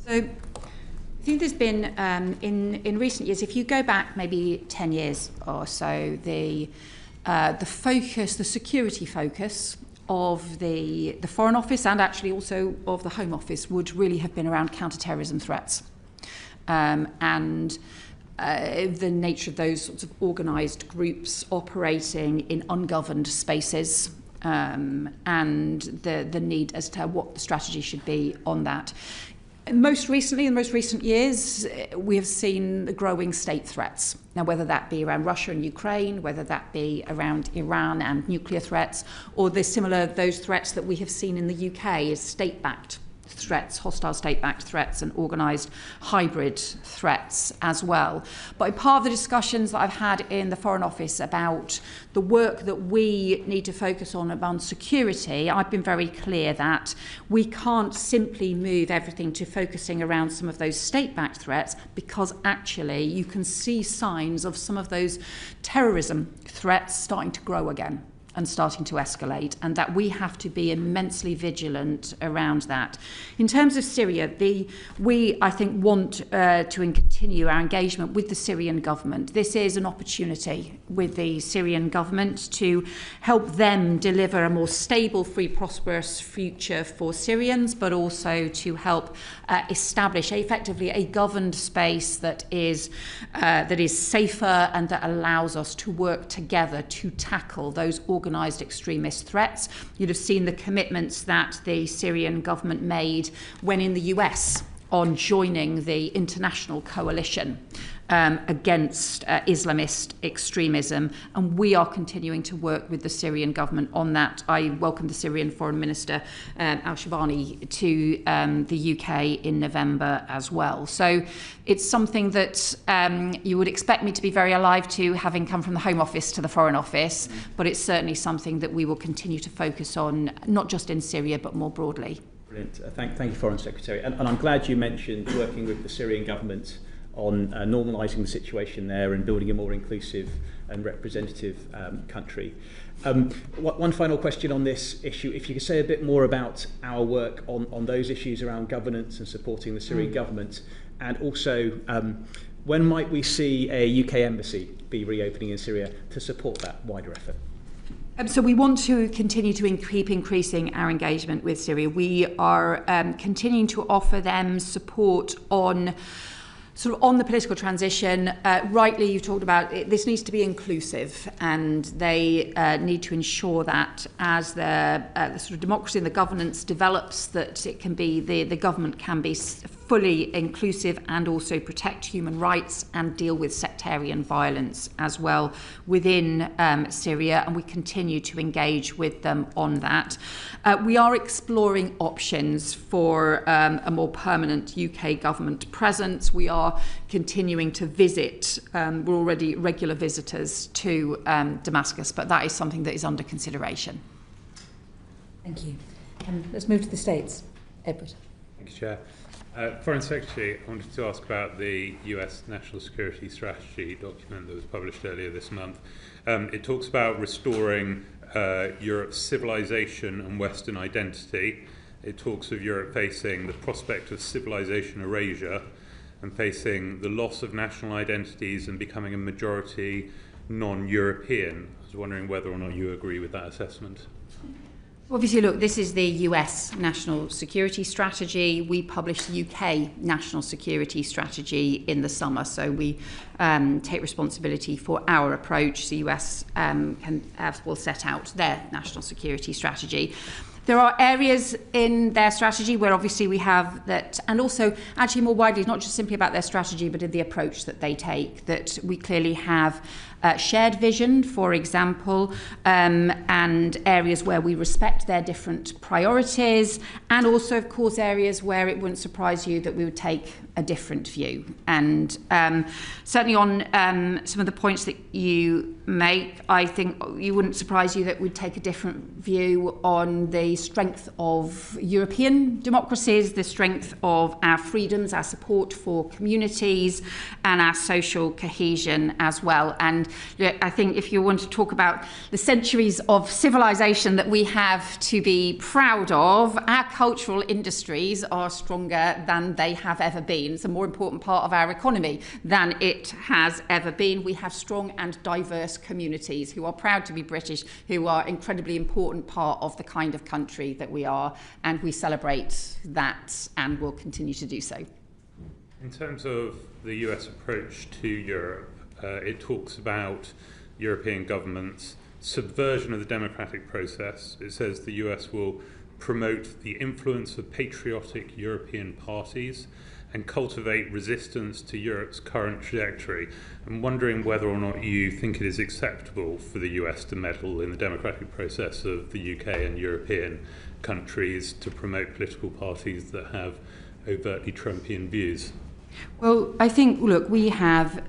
So I think there's been, in recent years, if you go back maybe 10 years or so, the focus, the security focus of the Foreign Office and actually also of the Home Office would really have been around counter-terrorism threats. And the nature of those sorts of organised groups operating in ungoverned spaces, and the need as to what the strategy should be on that. Most recently, in the most recent years, we have seen the growing state threats. Now, whether that be around Russia and Ukraine, whether that be around Iran and nuclear threats, or those threats that we have seen in the UK as state-backed threats, hostile state-backed threats and organised hybrid threats as well. But part of the discussions that I've had in the Foreign Office about the work that we need to focus on around security, I've been very clear that we can't simply move everything to focusing around some of those state-backed threats, because actually you can see signs of some of those terrorism threats starting to grow again. and starting to escalate, and that we have to be immensely vigilant around that. In terms of Syria, we, I think, want to continue our engagement with the Syrian government. This is an opportunity with the Syrian government to help them deliver a more stable, free, prosperous future for Syrians, but also to help establish effectively a governed space that is safer and that allows us to work together to tackle those organised extremist threats. You'd have seen the commitments that the Syrian government made when in the US on joining the international coalition against Islamist extremism, and we are continuing to work with the Syrian government on that. I welcomed the Syrian Foreign Minister Al-Shabani to the UK in November as well. So it's something that you would expect me to be very alive to, having come from the Home Office to the Foreign Office, but it's certainly something that we will continue to focus on, not just in Syria, but more broadly. Brilliant. Thank you, Foreign Secretary. And I'm glad you mentioned working with the Syrian government on normalising the situation there and building a more inclusive and representative country. One final question on this issue. If you could say a bit more about our work on those issues around governance and supporting the Syrian government, and also when might we see a UK embassy be reopening in Syria to support that wider effort? So we want to continue to keep increasing our engagement with Syria. We are continuing to offer them support on the political transition. Rightly, you talked about it, this needs to be inclusive, and they need to ensure that as the sort of democracy and the governance develops, that it can be the government can be fully inclusive and also protect human rights and deal with sectarian violence as well within Syria, and we continue to engage with them on that. We are exploring options for a more permanent UK government presence. We are continuing to visit, we're already regular visitors to Damascus, but that is something that is under consideration. Thank you. Let's move to the States. Edward. Thank you, Chair. Foreign Secretary, I wanted to ask about the US National Security Strategy document that was published earlier this month. It talks about restoring Europe's civilization and Western identity. It talks of Europe facing the prospect of civilization erasure and facing the loss of national identities and becoming a majority non-European. I was wondering whether or not you agree with that assessment. Obviously, look, this is the US National Security Strategy. We published the UK National Security Strategy in the summer, so we take responsibility for our approach. The US will set out their national security strategy. There are areas in their strategy where obviously we have that, and also actually more widely, not just simply about their strategy, but in the approach that they take, that we clearly have shared vision, for example, and areas where we respect their different priorities, and also, of course, areas where it wouldn't surprise you that we would take a different view. And certainly on some of the points that you make, I think you wouldn't surprise you that we'd take a different view on the strength of European democracies, the strength of our freedoms, our support for communities, and our social cohesion as well. And I think if you want to talk about the centuries of civilization that we have to be proud of, our cultural industries are stronger than they have ever been. It's a more important part of our economy than it has ever been. We have strong and diverse communities who are proud to be British, who are an incredibly important part of the kind of country that we are, and we celebrate that and will continue to do so. In terms of the US approach to Europe, it talks about European governments' subversion of the democratic process. It says the US will promote the influence of patriotic European parties and cultivate resistance to Europe's current trajectory. I'm wondering whether or not you think it is acceptable for the US to meddle in the democratic process of the UK and European countries to promote political parties that have overtly Trumpian views. Well, I think, look, we have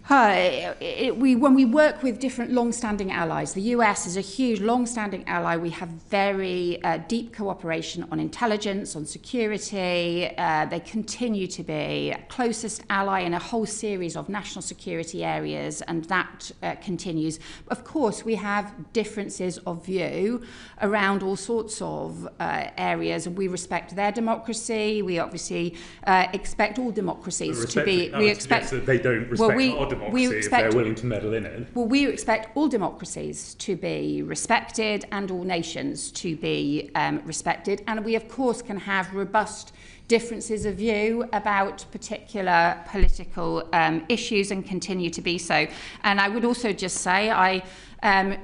When we work with different long-standing allies, the US is a huge long-standing ally. We have very deep cooperation on intelligence, on security. They continue to be closest ally in a whole series of national security areas, and that continues. Of course, we have differences of view around all sorts of areas, and we respect their democracy. We obviously expect all democracies to be. We expect that they don't respect our democracy if they're willing to meddle in it. Well, we expect all democracies to be respected and all nations to be respected. And we, of course, can have robust differences of view about particular political issues and continue to be so. And I would also just say I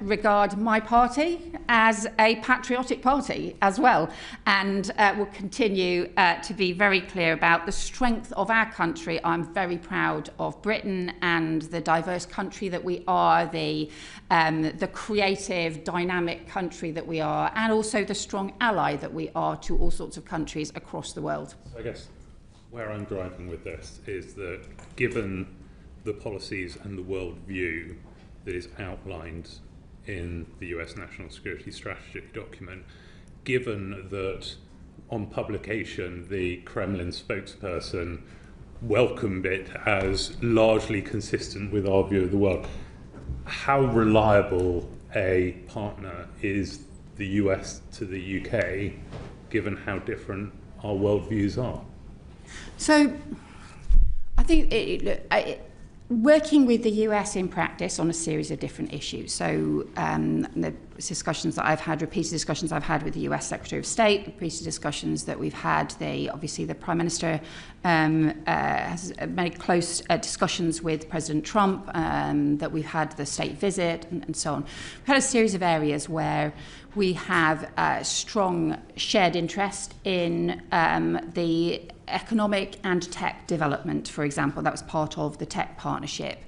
regard my party as a patriotic party as well, and will continue to be very clear about the strength of our country. I'm very proud of Britain and the diverse country that we are, the creative, dynamic country that we are, and also the strong ally that we are to all sorts of countries across the world. I guess where I'm driving with this is that given the policies and the world view that is outlined in the US National Security Strategy document, given that on publication the Kremlin spokesperson welcomed it as largely consistent with our view of the world, how reliable a partner is the US to the UK, given how different our worldviews are? So I think working with the US in practice on a series of different issues. So the discussions that I've had, repeated discussions I've had with the US Secretary of State, repeated discussions that we've had, obviously the Prime Minister has made close discussions with President Trump, that we've had the state visit and so on. We've had a series of areas where we have strong shared interest in the economic and tech development, for example. That was part of the tech partnership.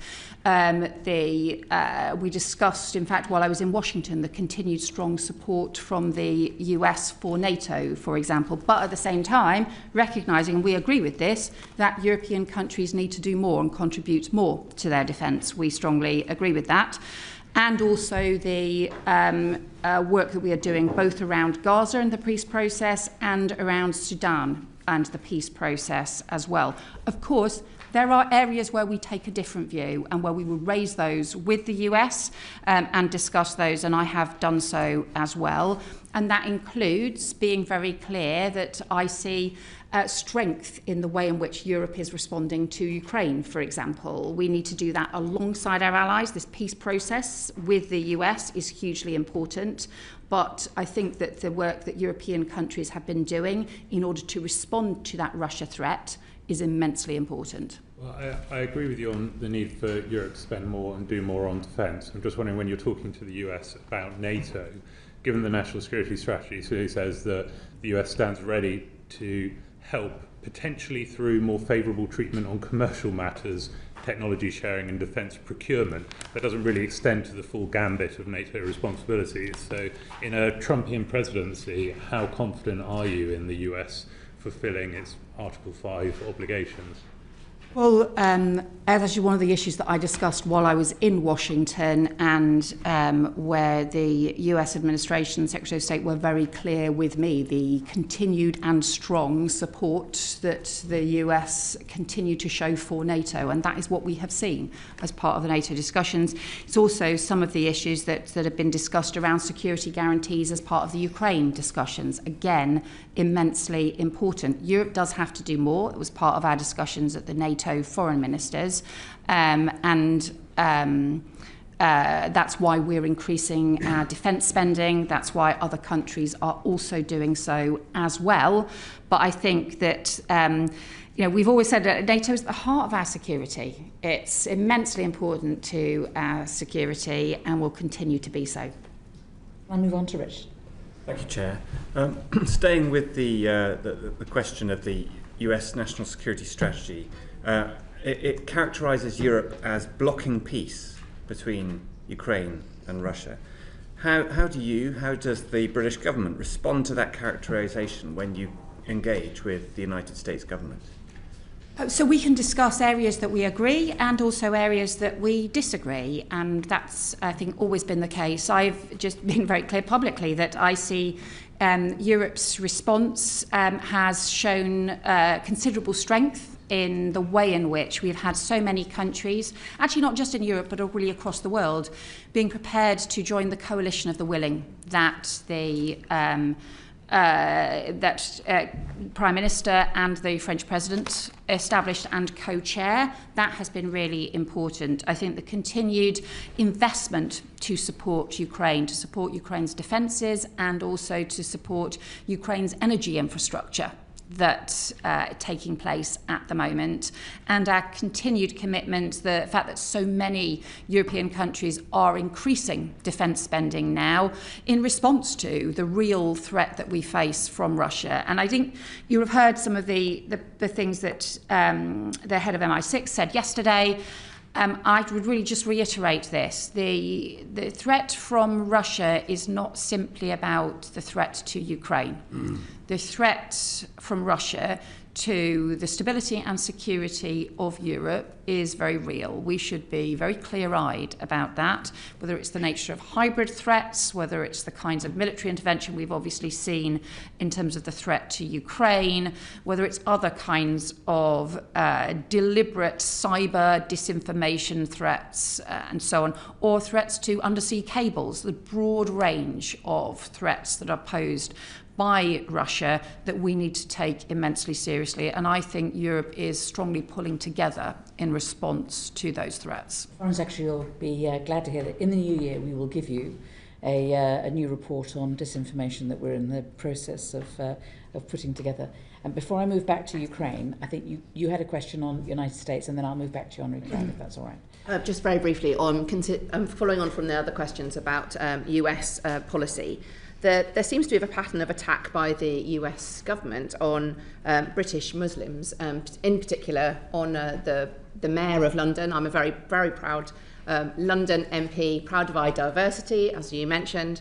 We discussed, in fact, while I was in Washington, the continued strong support from the US for NATO, for example, but at the same time, recognising, and we agree with this, that European countries need to do more and contribute more to their defence. We strongly agree with that. And also the work that we are doing both around Gaza and the peace process and around Sudan and the peace process as well. Of course, there are areas where we take a different view and where we will raise those with the US and discuss those, and I have done so as well. And that includes being very clear that I see strength in the way in which Europe is responding to Ukraine, for example. We need to do that alongside our allies. This peace process with the US is hugely important. But I think that the work that European countries have been doing in order to respond to that Russia threat is immensely important. Well, I agree with you on the need for Europe to spend more and do more on defence. I'm just wondering, when you're talking to the US about NATO, given the national security strategy, so he says that the US stands ready to help potentially through more favourable treatment on commercial matters, technology sharing and defence procurement. That doesn't really extend to the full gambit of NATO responsibilities. So in a Trumpian presidency, how confident are you in the US fulfilling its Article 5 obligations? Well, as actually one of the issues that I discussed while I was in Washington, and where the US administration, Secretary of State were very clear with me, the continued and strong support that the US continue to show for NATO, and that is what we have seen as part of the NATO discussions. It's also some of the issues that have been discussed around security guarantees as part of the Ukraine discussions. Again, immensely important. Europe does have to do more. It was part of our discussions at the NATO foreign ministers, and that's why we're increasing our defence spending. That's why other countries are also doing so as well. But I think that we've always said that NATO is at the heart of our security. It's immensely important to our security and will continue to be so. I'll move on to Rich. Thank you, Chair. Staying with the question of the US national security strategy, it characterises Europe as blocking peace between Ukraine and Russia. How does the British government respond to that characterisation when you engage with the United States government? So we can discuss areas that we agree and also areas that we disagree, and that's, I think, always been the case. I've just been very clear publicly that I see Europe's response has shown considerable strength in the way in which we've had so many countries, actually not just in Europe but really across the world, being prepared to join the coalition of the willing that the Prime Minister and the French President established and co-chair. That has been really important. I think the continued investment to support Ukraine, to support Ukraine's defences and also to support Ukraine's energy infrastructure that's taking place at the moment, and our continued commitment, the fact that so many European countries are increasing defence spending now in response to the real threat that we face from Russia. And I think you have heard some of the things that the head of MI6 said yesterday. I would really just reiterate this. The threat from Russia is not simply about the threat to Ukraine. The threat from Russia to the stability and security of Europe is very real. We should be very clear-eyed about that, whether it's the nature of hybrid threats, whether it's the kinds of military intervention we've obviously seen in terms of the threat to Ukraine, whether it's other kinds of deliberate cyber disinformation threats and so on, or threats to undersea cables, the broad range of threats that are posed by Russia that we need to take immensely seriously. And I think Europe is strongly pulling together in response to those threats. Foreign Secretary will be glad to hear that in the new year we will give you a new report on disinformation that we're in the process of putting together. And before I move back to Ukraine, I think you had a question on United States, and then I'll move back to you on Ukraine, if that's all right. Just very briefly, on following on from the other questions about US policy, there seems to be a pattern of attack by the US government on British Muslims, in particular on the Mayor of London. I'm a very, very proud London MP, proud of our diversity, as you mentioned.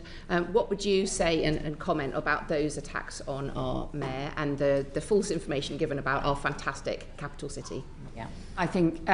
What would you say and comment about those attacks on our Mayor and the false information given about our fantastic capital city? Yeah, I think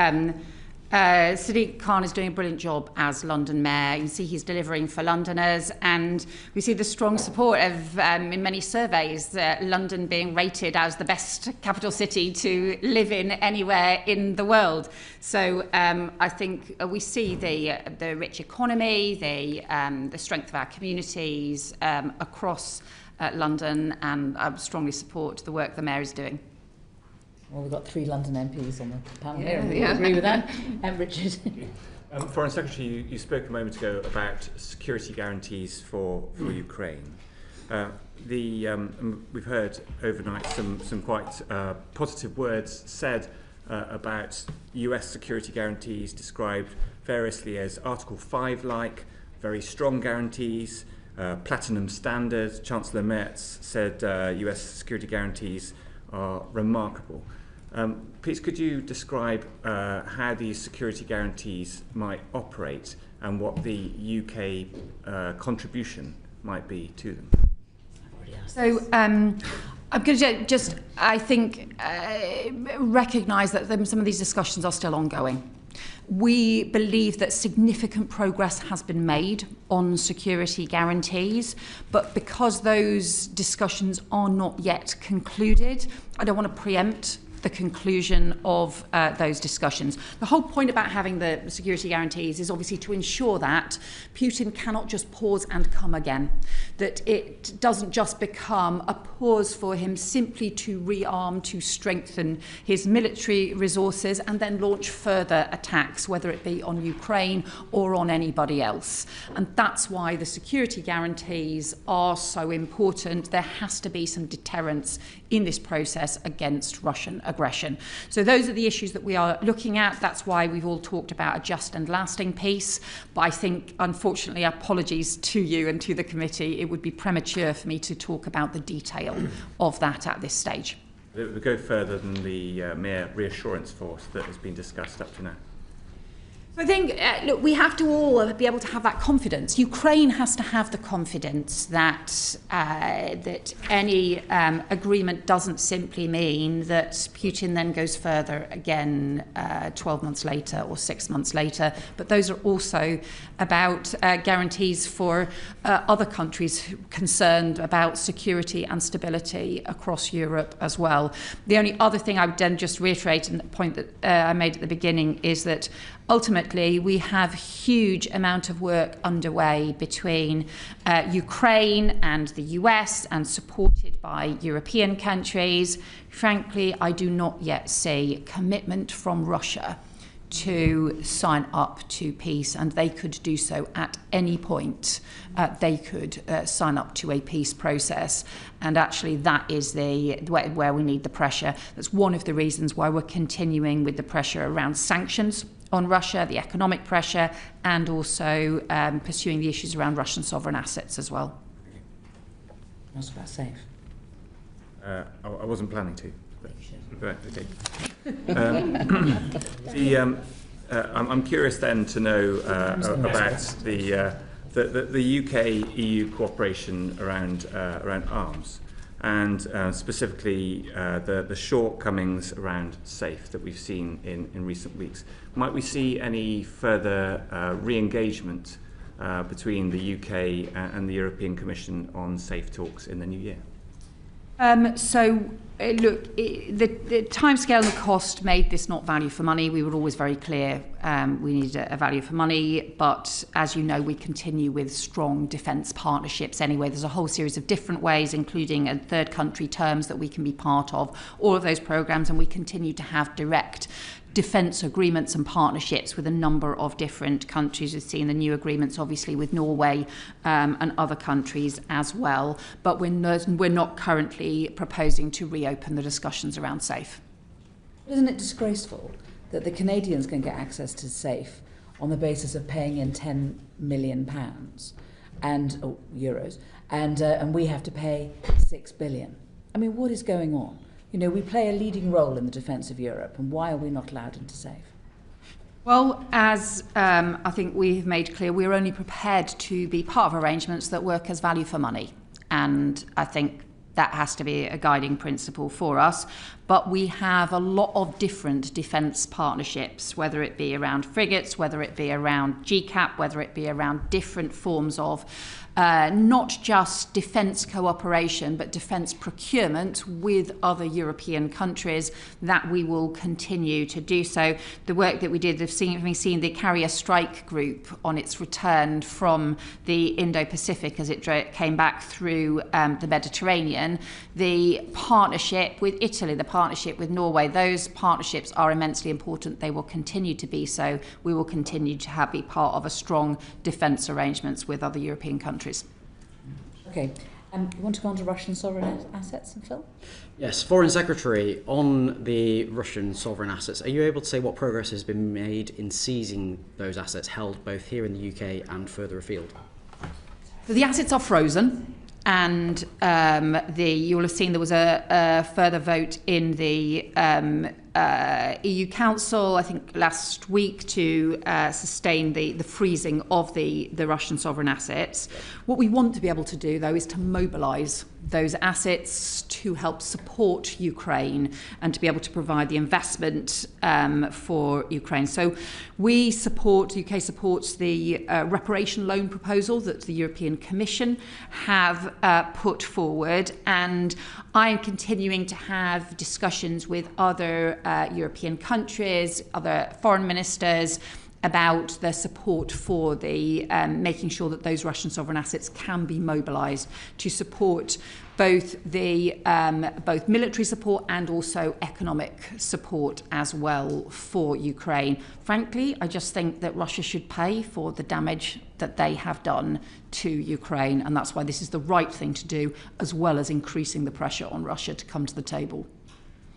Sadiq Khan is doing a brilliant job as London Mayor. You see he's delivering for Londoners, and we see the strong support of, in many surveys, London being rated as the best capital city to live in anywhere in the world. So I think we see the rich economy, the strength of our communities across London, and I strongly support the work the Mayor is doing. Well, we've got 3 London MPs on the panel here. I agree with that. Richard. Foreign Secretary, you spoke a moment ago about security guarantees for Ukraine. We've heard overnight some quite positive words said about US security guarantees, described variously as Article 5-like, very strong guarantees, platinum standards. Chancellor Merz said US security guarantees are remarkable. Please, could you describe how these security guarantees might operate and what the UK contribution might be to them? So I'm going to just, I think, recognise that some of these discussions are still ongoing. We believe that significant progress has been made on security guarantees, but because those discussions are not yet concluded, I don't want to preempt the conclusion of those discussions. The whole point about having the security guarantees is obviously to ensure that Putin cannot just pause and come again, that it doesn't just become a pause for him simply to rearm, to strengthen his military resources and then launch further attacks, whether it be on Ukraine or on anybody else. And that's why the security guarantees are so important. There has to be some deterrence in this process against Russian aggression. So those are the issues that we are looking at. That's why we've all talked about a just and lasting peace. But I think, unfortunately, apologies to you and to the committee, it would be premature for me to talk about the detail of that at this stage. It would go further than the mere reassurance force that has been discussed up to now. I think, look, we have to all be able to have that confidence. Ukraine has to have the confidence that that any agreement doesn't simply mean that Putin then goes further again 12 months later or 6 months later. But those are also about guarantees for other countries concerned about security and stability across Europe as well. The only other thing I would then just reiterate, and the point that I made at the beginning, is that ultimately, we have huge amount of work underway between Ukraine and the US and supported by European countries. Frankly, I do not yet see commitment from Russia to sign up to peace, and they could do so at any point. They could sign up to a peace process, and actually that is where we need the pressure. That's one of the reasons why we're continuing with the pressure around sanctions on Russia, the economic pressure, and also pursuing the issues around Russian sovereign assets as well. What's about safe? I wasn't planning to. But, okay. I'm curious then to know about the UK-EU cooperation around arms, and specifically the shortcomings around SAFE that we've seen in recent weeks. Might we see any further re-engagement between the UK and the European Commission on SAFE talks in the new year? Look, the timescale and the cost made this not value for money. We were always very clear we needed a value for money, but as you know, we continue with strong defence partnerships anyway. There's a whole series of different ways, including third country terms that we can be part of, all of those programmes, and we continue to have direct defence agreements and partnerships with a number of different countries. We've seen the new agreements, obviously, with Norway and other countries as well. But we're not currently proposing to reopen the discussions around SAFE. Isn't it disgraceful that the Canadians can get access to SAFE on the basis of paying in £10 million and euros, and we have to pay $6 billion? I mean, what is going on? You know, we play a leading role in the defence of Europe, and why are we not allowed into SAFE? Well, as I think we've made clear, we're only prepared to be part of arrangements that work as value for money. And I think that has to be a guiding principle for us. But we have a lot of different defence partnerships, whether it be around frigates, whether it be around GCAP, whether it be around different forms of not just defence cooperation, but defence procurement with other European countries, that we will continue to do so. The work that we did, having seen the carrier strike group on its return from the Indo-Pacific as it came back through the Mediterranean, the partnership with Italy, the partnership with Norway, those partnerships are immensely important. They will continue to be so. We will continue to be part of a strong defence arrangements with other European countries. Okay. You want to go on to Russian sovereign assets, Phil? Yes, Foreign Secretary, on the Russian sovereign assets, are you able to say what progress has been made in seizing those assets held both here in the UK and further afield? So the assets are frozen, and you'll have seen there was a further vote in the EU Council, I think last week, to sustain the freezing of the Russian sovereign assets. What we want to be able to do, though, is to mobilise those assets to help support Ukraine and to be able to provide the investment for Ukraine. So UK supports the reparation loan proposal that the European Commission have put forward, and I am continuing to have discussions with other European countries, other foreign ministers, about their support for the making sure that those Russian sovereign assets can be mobilised to support both both military support and also economic support as well for Ukraine. Frankly, I just think that Russia should pay for the damage that they have done to Ukraine, and that's why this is the right thing to do, as well as increasing the pressure on Russia to come to the table.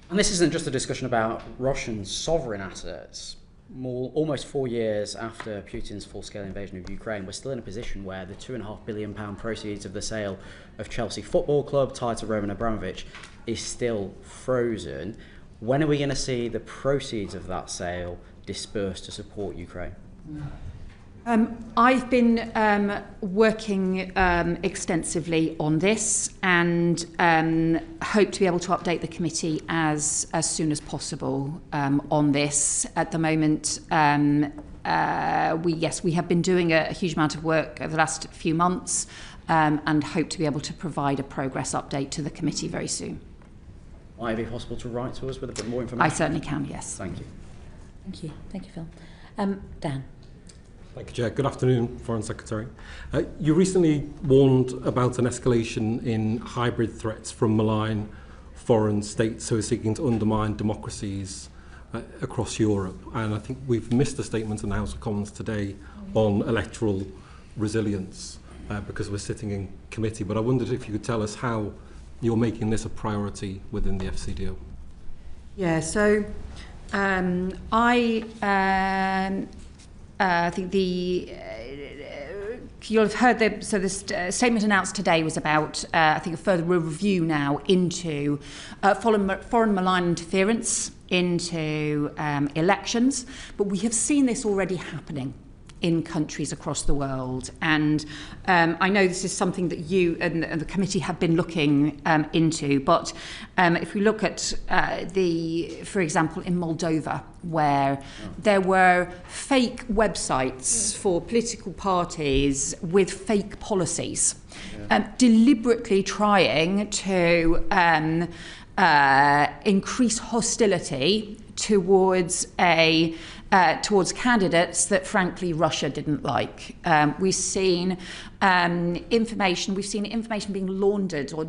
And this isn't just a discussion about Russian sovereign assets. Almost 4 years after Putin's full-scale invasion of Ukraine, we're still in a position where the £2.5 billion proceeds of the sale of Chelsea Football Club tied to Roman Abramovich is still frozen. When are we going to see the proceeds of that sale disperse to support Ukraine? I've been working extensively on this and hope to be able to update the committee as soon as possible on this. At the moment, we have been doing a huge amount of work over the last few months and hope to be able to provide a progress update to the committee very soon. Might it be possible to write to us with a bit more information? I certainly can, yes. Thank you. Thank you. Thank you, Phil. Dan. Thank you, Chair. Good afternoon, Foreign Secretary. You recently warned about an escalation in hybrid threats from malign foreign states who are seeking to undermine democracies across Europe. And I think we've missed a statement in the House of Commons today on electoral resilience because we're sitting in committee. But I wondered if you could tell us how you're making this a priority within the FCDO. Yeah, so I think you'll have heard the statement announced today was about I think a further review now into foreign malign interference into elections, but we have seen this already happening in countries across the world, and I know this is something that you and the committee have been looking into, but if we look at for example, in Moldova, where there were fake websites for political parties with fake policies, deliberately trying to increase hostility towards candidates that, frankly, Russia didn't like. We've seen information being laundered or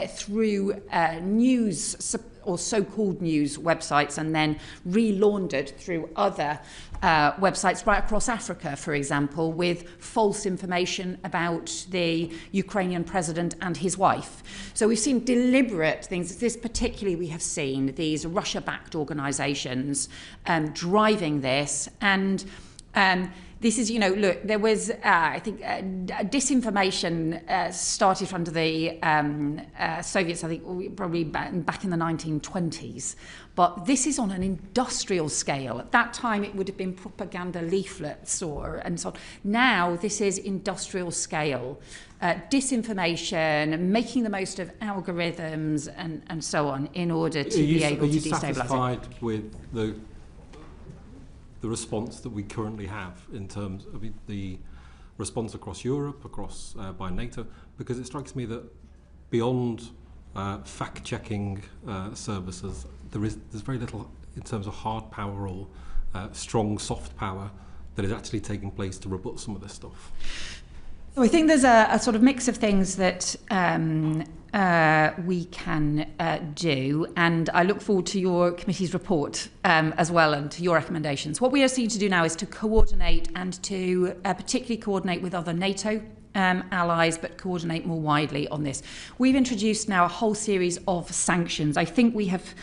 through news or so-called news websites and then re-laundered through other websites right across Africa, for example, with false information about the Ukrainian president and his wife. So we've seen deliberate things. This particularly we have seen these Russia-backed organisations driving this, and this is, look, there was, I think, disinformation started under the Soviets, I think, probably back in the 1920s. But this is on an industrial scale. At that time, it would have been propaganda leaflets and so on. Now, this is industrial scale. Disinformation, making the most of algorithms and so on in order to be able to destabilise it. Are you satisfied with the response that we currently have in terms of the response across Europe, by NATO? Because it strikes me that beyond fact-checking services, there's very little in terms of hard power or strong soft power that is actually taking place to rebut some of this stuff. So I think there's a sort of mix of things that we can do, and I look forward to your committee's report as well and to your recommendations. What we are seeking to do now is to coordinate and to particularly coordinate with other NATO allies, but coordinate more widely on this. We've introduced now a whole series of sanctions. I think we have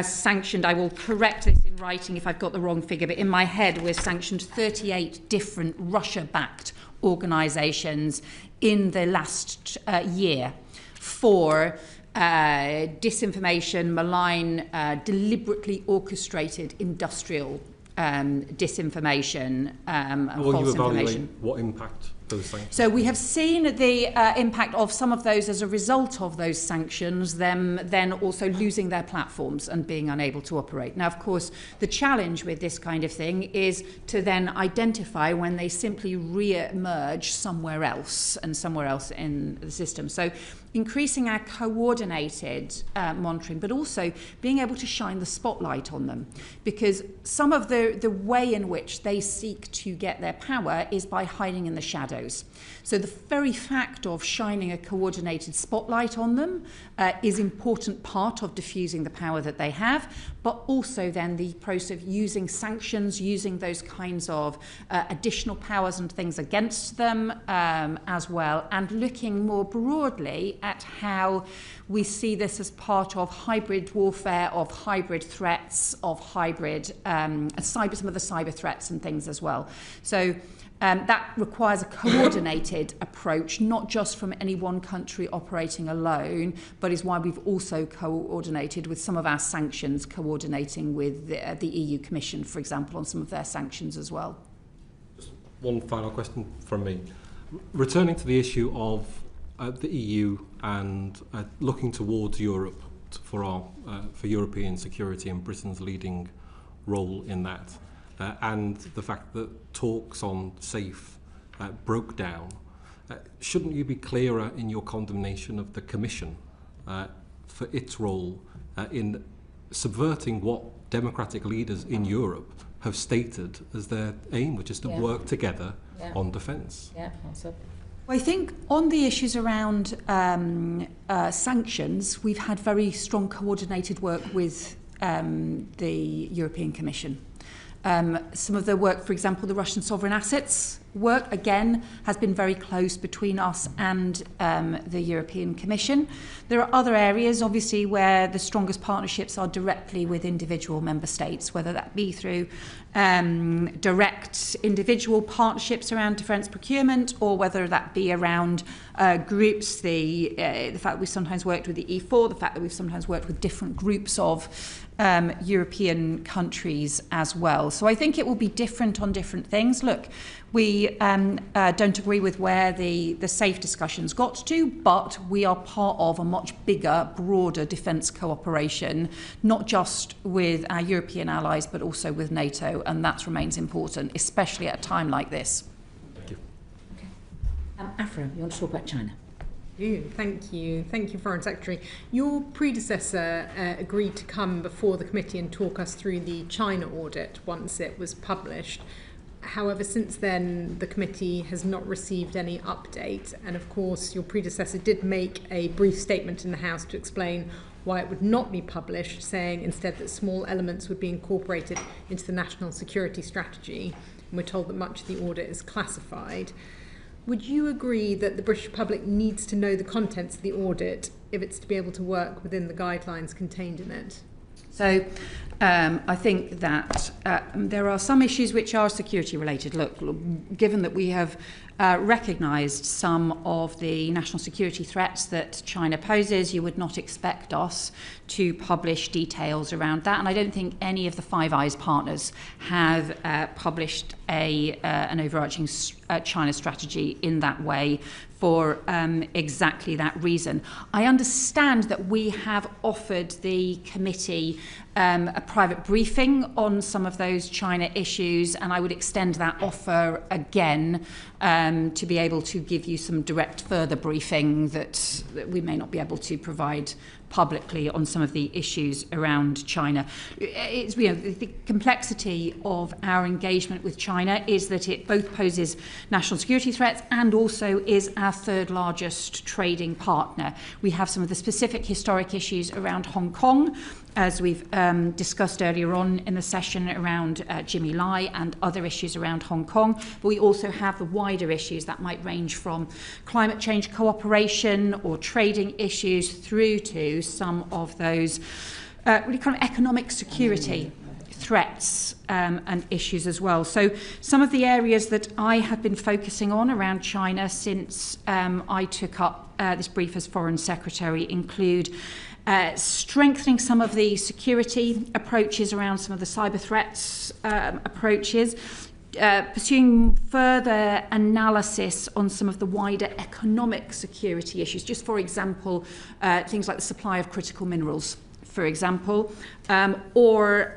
sanctioned, I will correct this in writing if I've got the wrong figure, but in my head we've sanctioned 38 different Russia-backed organisations in the last year for disinformation, malign, deliberately orchestrated industrial disinformation and false information. What impact those sanctions? So we have seen the impact of some of those as a result of those sanctions, them then also losing their platforms and being unable to operate. Now, of course, the challenge with this kind of thing is to then identify when they simply re-emerge somewhere else in the system. So increasing our coordinated monitoring, but also being able to shine the spotlight on them, because some of the way in which they seek to get their power is by hiding in the shadows. So the very fact of shining a coordinated spotlight on them is an important part of diffusing the power that they have, but also then the process of using sanctions, using those kinds of additional powers and things against them as well, and looking more broadly at how we see this as part of hybrid warfare, of hybrid threats, of hybrid some of the cyber threats and things as well. So that requires a coordinated approach, not just from any one country operating alone, but is why we've also coordinated with some of our sanctions, coordinating with the EU Commission, for example, on some of their sanctions as well. Just one final question from me. Returning to the issue of the EU and looking towards Europe for European security and Britain's leading role in that, and the fact that talks on SAFE broke down, shouldn't you be clearer in your condemnation of the Commission for its role in subverting what democratic leaders in Europe have stated as their aim, which is to work together on defence? Yeah, also. Well, I think on the issues around sanctions, we've had very strong coordinated work with the European Commission. Some of the work, for example, the Russian sovereign assets work, again, has been very close between us and the European Commission. There are other areas, obviously, where the strongest partnerships are directly with individual member states, whether that be through direct individual partnerships around defence procurement, or whether that be around groups, the fact that we've sometimes worked with the E4, the fact that we've sometimes worked with different groups of European countries as well. So I think it will be different on different things. Look, we don't agree with where the SAFE discussions got to, but we are part of a much bigger, broader defence cooperation, not just with our European allies, but also with NATO, and that remains important, especially at a time like this. Thank you. Okay. Afra, you want to talk about China? Thank you. Thank you, Foreign Secretary. Your predecessor agreed to come before the committee and talk us through the China audit once it was published. However, since then, the committee has not received any update. And of course, your predecessor did make a brief statement in the House to explain why it would not be published, saying instead that small elements would be incorporated into the national security strategy. And we're told that much of the audit is classified. Would you agree that the British public needs to know the contents of the audit if it's to be able to work within the guidelines contained in it? So I think that there are some issues which are security related. Look, given that we have recognised some of the national security threats that China poses, you would not expect us to publish details around that. And I don't think any of the Five Eyes partners have published an overarching China strategy in that way for exactly that reason. I understand that we have offered the committee a private briefing on some of those China issues, and I would extend that offer again to be able to give you some direct further briefing that we may not be able to provide publicly on some of the issues around China. It's, the complexity of our engagement with China is that it both poses national security threats and also is our third largest trading partner. We have some of the specific historic issues around Hong Kong, as we've discussed earlier on in the session around Jimmy Lai and other issues around Hong Kong. But we also have the wider issues that might range from climate change cooperation or trading issues through to some of those really kind of economic security threats and issues as well. So some of the areas that I have been focusing on around China since I took up this brief as Foreign Secretary include strengthening some of the security approaches around some of the cyber threats approaches, pursuing further analysis on some of the wider economic security issues. Just for example, things like the supply of critical minerals, for example, or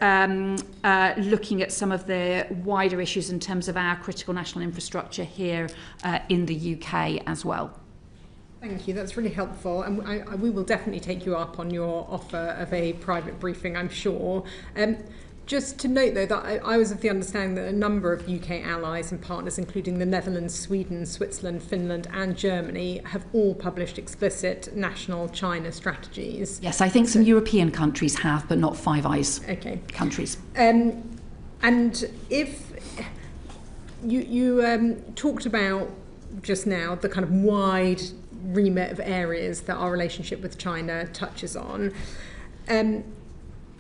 looking at some of the wider issues in terms of our critical national infrastructure here in the UK as well. Thank you, that's really helpful, and we will definitely take you up on your offer of a private briefing, I'm sure. Just to note, though, that I was of the understanding that a number of UK allies and partners, including the Netherlands, Sweden, Switzerland, Finland and Germany, have all published explicit national China strategies. Yes, I think some European countries have, but not Five Eyes countries. And if you talked about just now the kind of wide remit of areas that our relationship with China touches on.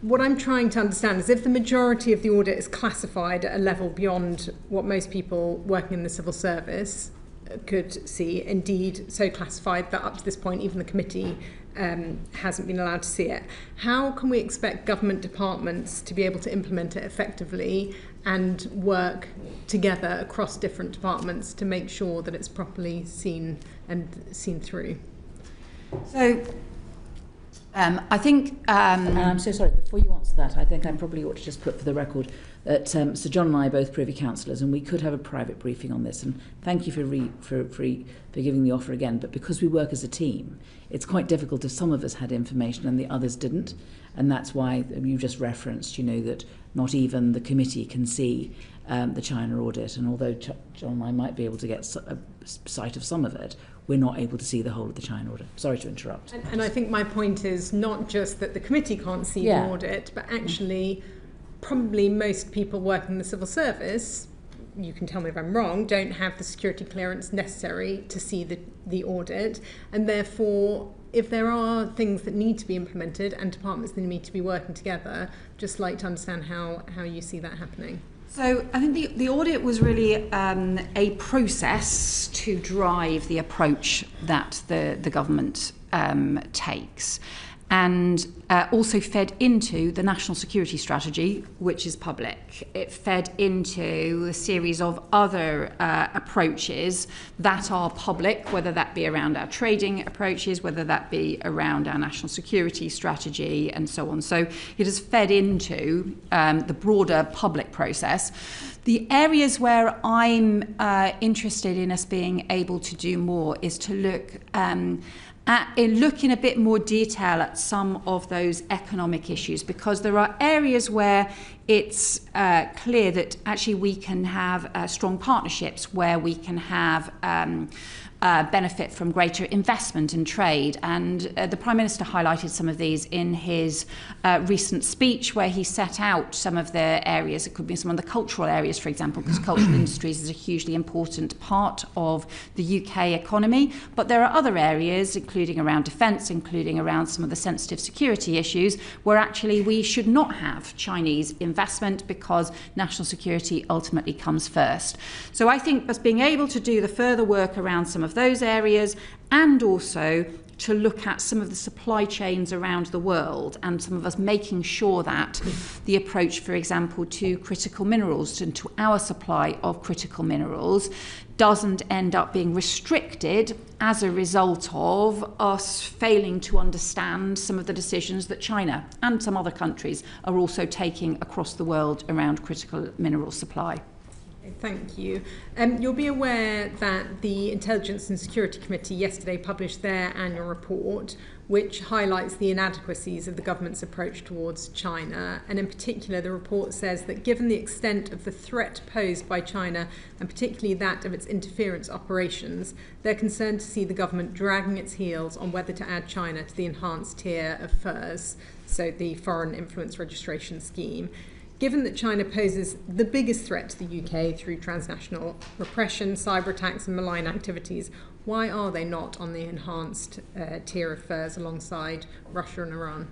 What I'm trying to understand is if the majority of the audit is classified at a level beyond what most people working in the civil service could see, indeed so classified that up to this point even the committee hasn't been allowed to see it, how can we expect government departments to be able to implement it effectively and work together across different departments to make sure that it's properly seen through? So I think... and I'm so sorry, before you answer that, I think I probably ought to just put for the record that Sir John and I are both Privy Councillors, and we could have a private briefing on this, and thank you for giving the offer again, but because we work as a team, it's quite difficult if some of us had information and the others didn't, and that's why you just referenced, that not even the committee can see the China audit, and although John and I might be able to get a sight of some of it, we're not able to see the whole of the China audit. Sorry to interrupt. And I think my point is not just that the committee can't see the audit, but actually probably most people working in the civil service, you can tell me if I'm wrong, don't have the security clearance necessary to see the audit, and therefore if there are things that need to be implemented and departments that need to be working together, just like to understand how you see that happening. So I think the audit was really a process to drive the approach that the government takes, and also fed into the national security strategy, which is public. It fed into a series of other approaches that are public, whether that be around our trading approaches, whether that be around our national security strategy, and so on. So it has fed into the broader public process. The areas where I'm interested in us being able to do more is to look in a bit more detail at some of those economic issues, because there are areas where it's clear that actually we can have strong partnerships where we can have benefit from greater investment and trade. And the Prime Minister highlighted some of these in his recent speech, where he set out some of the areas. It could be some of the cultural areas, for example, because cultural industries is a hugely important part of the UK economy. But there are other areas, including around defence, including around some of the sensitive security issues, where actually we should not have Chinese investment because national security ultimately comes first. So I think us being able to do the further work around some of those areas, and also to look at some of the supply chains around the world, and some of us making sure that the approach, for example, to critical minerals and to our supply of critical minerals doesn't end up being restricted as a result of us failing to understand some of the decisions that China and some other countries are also taking across the world around critical mineral supply. Thank you. You'll be aware that the Intelligence and Security Committee yesterday published their annual report, which highlights the inadequacies of the government's approach towards China. And in particular, the report says that given the extent of the threat posed by China, and particularly that of its interference operations, they're concerned to see the government dragging its heels on whether to add China to the enhanced tier of FIRS, so the Foreign Influence Registration Scheme. Given that China poses the biggest threat to the UK through transnational repression, cyber attacks and malign activities, why are they not on the enhanced tier of FIRS alongside Russia and Iran?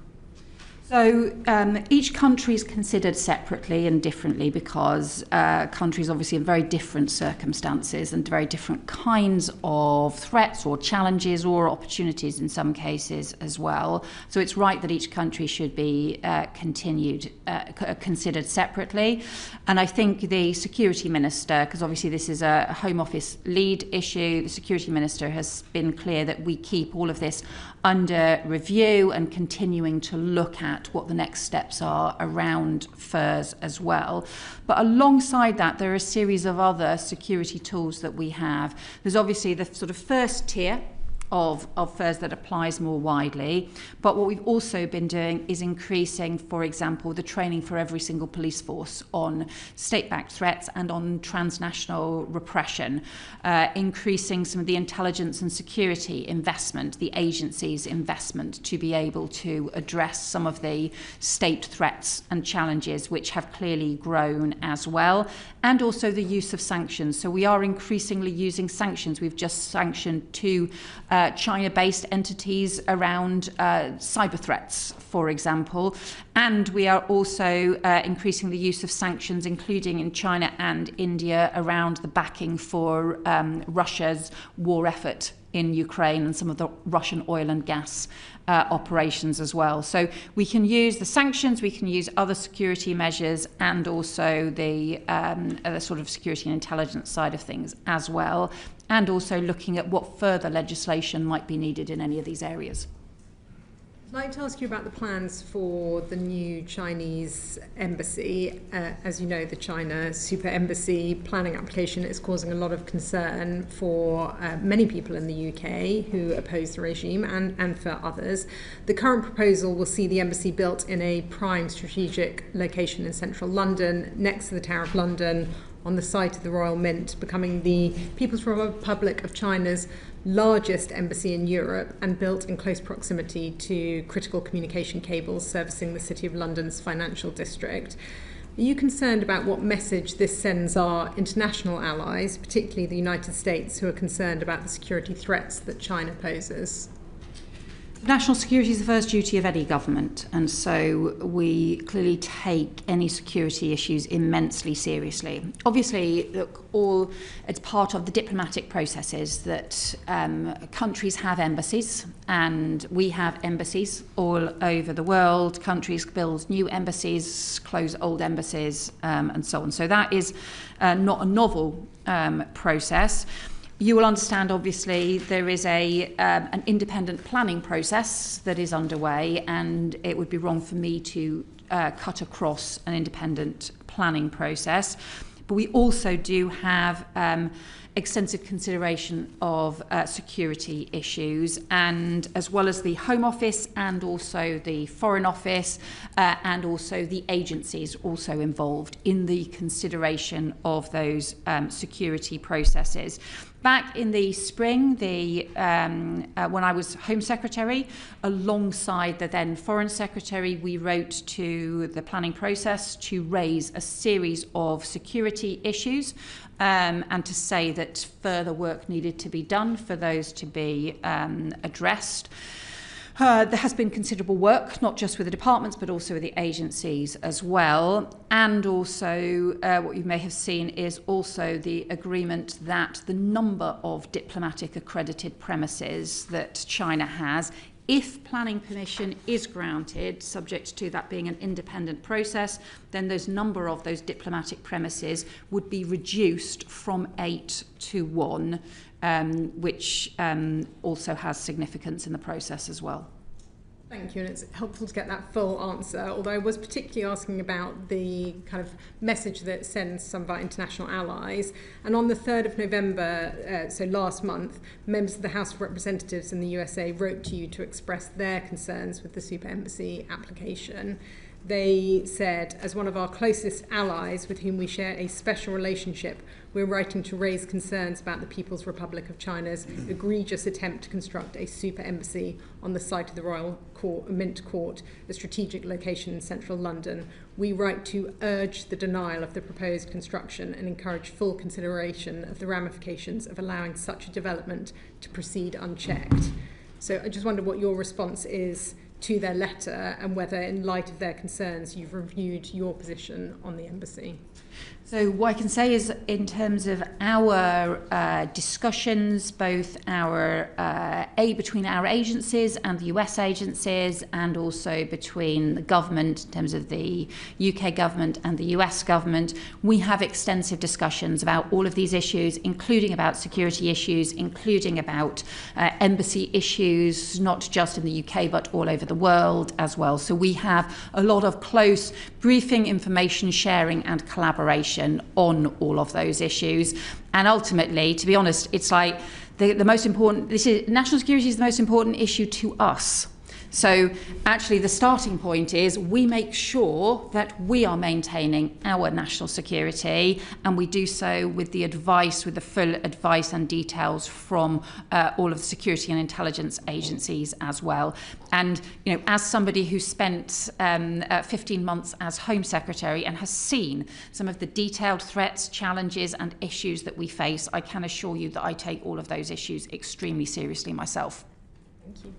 So each country is considered separately and differently, because countries obviously in very different circumstances and very different kinds of threats or challenges or opportunities in some cases as well. So it's right that each country should be considered separately. And I think the Security Minister, because obviously this is a Home Office lead issue, the Security Minister has been clear that we keep all of this under review and continuing to look at what the next steps are around FIRS as well. But alongside that, there are a series of other security tools that we have. There's obviously the sort of first tier of FIRS that applies more widely. But what we've also been doing is increasing, for example, the training for every single police force on state-backed threats and on transnational repression, increasing some of the intelligence and security investment, the agency's investment, to be able to address some of the state threats and challenges which have clearly grown as well, and also the use of sanctions. So we are increasingly using sanctions. We've just sanctioned two China-based entities around cyber threats, for example. And we are also increasing the use of sanctions, including in China and India, around the backing for Russia's war effort in Ukraine and some of the Russian oil and gas operations as well. So we can use the sanctions, we can use other security measures, and also the sort of security and intelligence side of things as well, and also looking at what further legislation might be needed in any of these areas. I'd like to ask you about the plans for the new Chinese embassy. As you know, the China super embassy planning application is causing a lot of concern for many people in the UK who oppose the regime and for others. The current proposal will see the embassy built in a prime strategic location in central London, next to the Tower of London, on the site of the Royal Mint, becoming the People's Republic of China's largest embassy in Europe and built in close proximity to critical communication cables servicing the City of London's financial district. Are you concerned about what message this sends our international allies, particularly the United States, who are concerned about the security threats that China poses? National security is the first duty of any government, and so we clearly take any security issues immensely seriously. Obviously, look, it's part of the diplomatic processes that countries have embassies, and we have embassies all over the world. Countries build new embassies, close old embassies, and so on. So that is not a novel process. You will understand, obviously, there is an independent planning process that is underway, and it would be wrong for me to cut across an independent planning process. But we also do have extensive consideration of security issues, and as well as the Home Office and also the Foreign Office and also the agencies also involved in the consideration of those security processes. Back in the spring, when I was Home Secretary, alongside the then Foreign Secretary, we wrote to the planning process to raise a series of security issues and to say that further work needed to be done for those to be addressed. There has been considerable work, not just with the departments, but also with the agencies as well. And also, what you may have seen is also the agreement that the number of diplomatic accredited premises that China has, if planning permission is granted, subject to that being an independent process, then those number of those diplomatic premises would be reduced from 8 to 1. Which also has significance in the process as well. Thank you, and it's helpful to get that full answer, although I was particularly asking about the kind of message that sends some of our international allies. And on the 3rd of November, so last month, members of the House of Representatives in the USA wrote to you to express their concerns with the super embassy application. They said, as one of our closest allies with whom we share a special relationship, we're writing to raise concerns about the People's Republic of China's egregious attempt to construct a super embassy on the site of the Royal Mint Court, a strategic location in central London. We write to urge the denial of the proposed construction and encourage full consideration of the ramifications of allowing such a development to proceed unchecked. So I just wonder what your response is to their letter and whether, in light of their concerns, you've reviewed your position on the embassy. So what I can say is, in terms of our discussions, both our between our agencies and the US agencies, and also between the government, in terms of the UK government and the US government, we have extensive discussions about all of these issues, including about security issues, including about embassy issues, not just in the UK, but all over the world as well. So we have a lot of close briefing, information sharing and collaboration on all of those issues. And ultimately, to be honest, it's like the most important, national security is the most important issue to us. So actually the starting point is we make sure that we are maintaining our national security, and we do so with the full advice and details from all of the security and intelligence agencies as well. And as somebody who spent 15 months as Home Secretary and has seen some of the detailed threats, challenges and issues that we face, I can assure you that I take all of those issues extremely seriously myself. Thank you.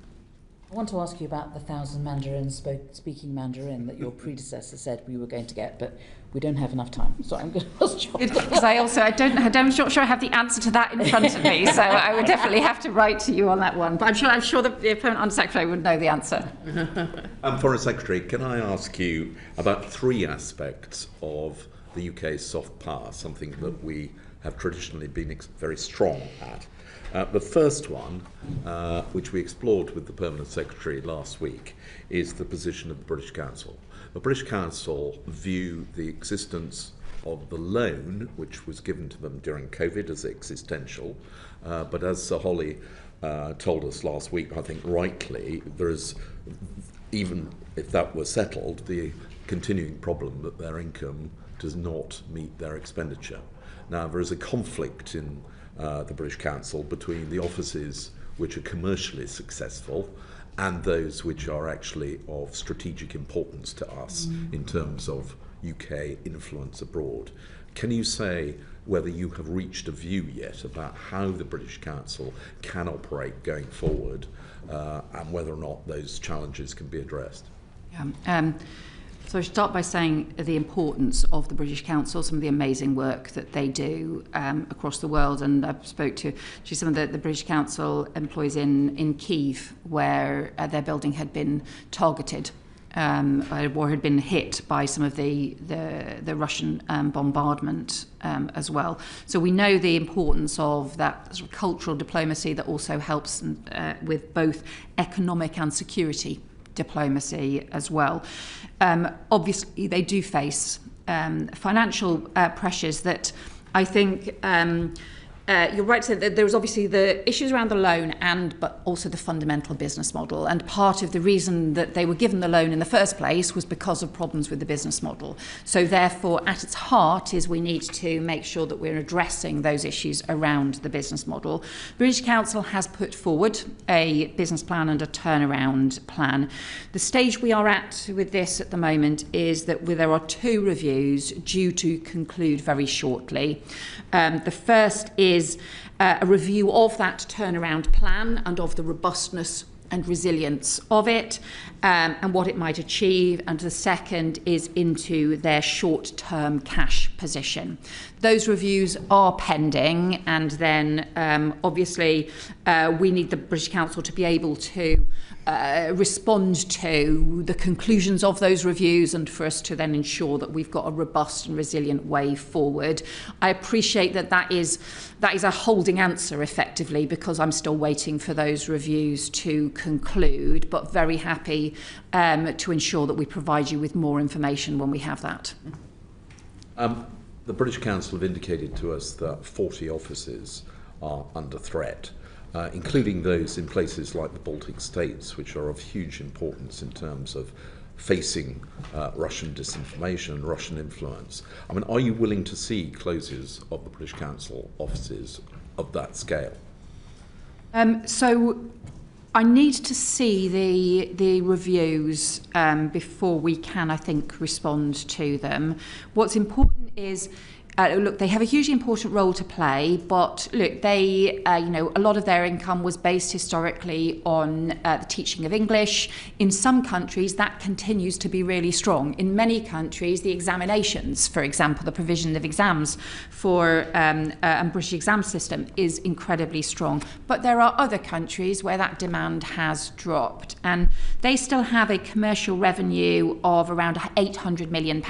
I want to ask you about the 1,000 Mandarins speaking Mandarin that your predecessor said we were going to get, but we don't have enough time, so I'm going to ask you. Because I'm not sure I have the answer to that in front of me, so I would definitely have to write to you on that one. But I'm sure the opponent Under Secretary would know the answer. Foreign Secretary, can I ask you about 3 aspects of the UK's soft power, something that we have traditionally been very strong at? The first one, which we explored with the Permanent Secretary last week, is the position of the British Council. The British Council view the existence of the loan, which was given to them during COVID, as existential, but as Sir Holly told us last week, I think rightly, there is, even if that were settled, the continuing problem that their income does not meet their expenditure. Now, there is a conflict in the British Council between the offices which are commercially successful and those which are actually of strategic importance to us in terms of UK influence abroad. Can you say whether you have reached a view yet about how the British Council can operate going forward and whether or not those challenges can be addressed? So I should start by saying the importance of the British Council, some of the amazing work that they do across the world. And I spoke to some of the British Council employees in Kyiv, where their building had been targeted or had been hit by some of the Russian bombardment as well. So we know the importance of that sort of cultural diplomacy that also helps with both economic and security diplomacy as well. Obviously, they do face financial pressures that I think you're right to say that there's obviously the issues around the loan but also the fundamental business model. And part of the reason that they were given the loan in the first place was because of problems with the business model. So therefore, at its heart is we need to make sure that we're addressing those issues around the business model. British Council has put forward a business plan and a turnaround plan. The stage we are at with this at the moment is that there are 2 reviews due to conclude very shortly. The first is a review of that turnaround plan and of the robustness and resilience of it and what it might achieve. And the second is into their short-term cash position. Those reviews are pending, and then obviously we need the British Council to be able to respond to the conclusions of those reviews and for us to then ensure that we've got a robust and resilient way forward. I appreciate that is a holding answer effectively, because I'm still waiting for those reviews to conclude, but very happy to ensure that we provide you with more information when we have that. The British Council have indicated to us that 40 offices are under threat, including those in places like the Baltic states, which are of huge importance in terms of facing Russian disinformation and Russian influence. I mean, are you willing to see closures of the British Council offices of that scale? So I need to see the reviews before we can, I think, respond to them. What's important is look, they have a hugely important role to play, but look, they, a lot of their income was based historically on the teaching of English. In some countries, that continues to be really strong. In many countries, the examinations, for example, the provision of exams for a British exam system is incredibly strong. But there are other countries where that demand has dropped, and they still have a commercial revenue of around £800 million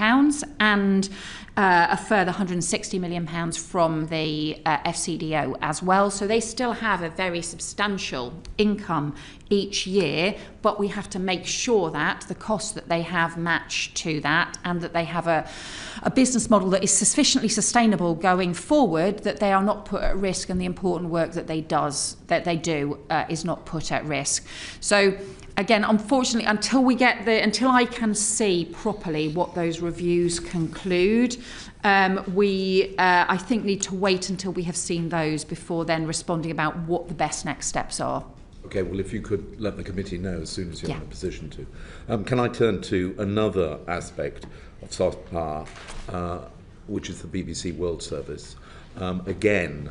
and a further £160 million from the FCDO as well. So they still have a very substantial income each year, but we have to make sure that the costs that they have match to that, and that they have a business model that is sufficiently sustainable going forward, that they are not put at risk, and the important work that they do is not put at risk. So again, unfortunately, until I can see properly what those reviews conclude, we, I think, need to wait until we have seen those before then responding about what the best next steps are. Okay, well, if you could let the committee know as soon as you're in a position to. Can I turn to another aspect of soft power, which is the BBC World Service? Again,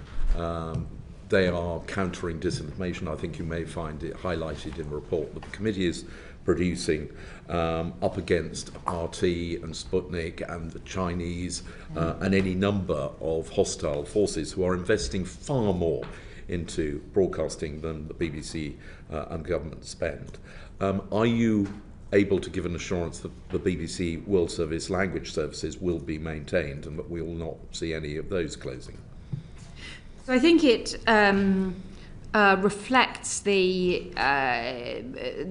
they are countering disinformation. I think you may find it highlighted in the report that the committee is producing up against RT and Sputnik and the Chinese and any number of hostile forces who are investing far more into broadcasting than the BBC and government spend. Are you able to give an assurance that the BBC World Service language services will be maintained and that we will not see any of those closing? So I think it reflects the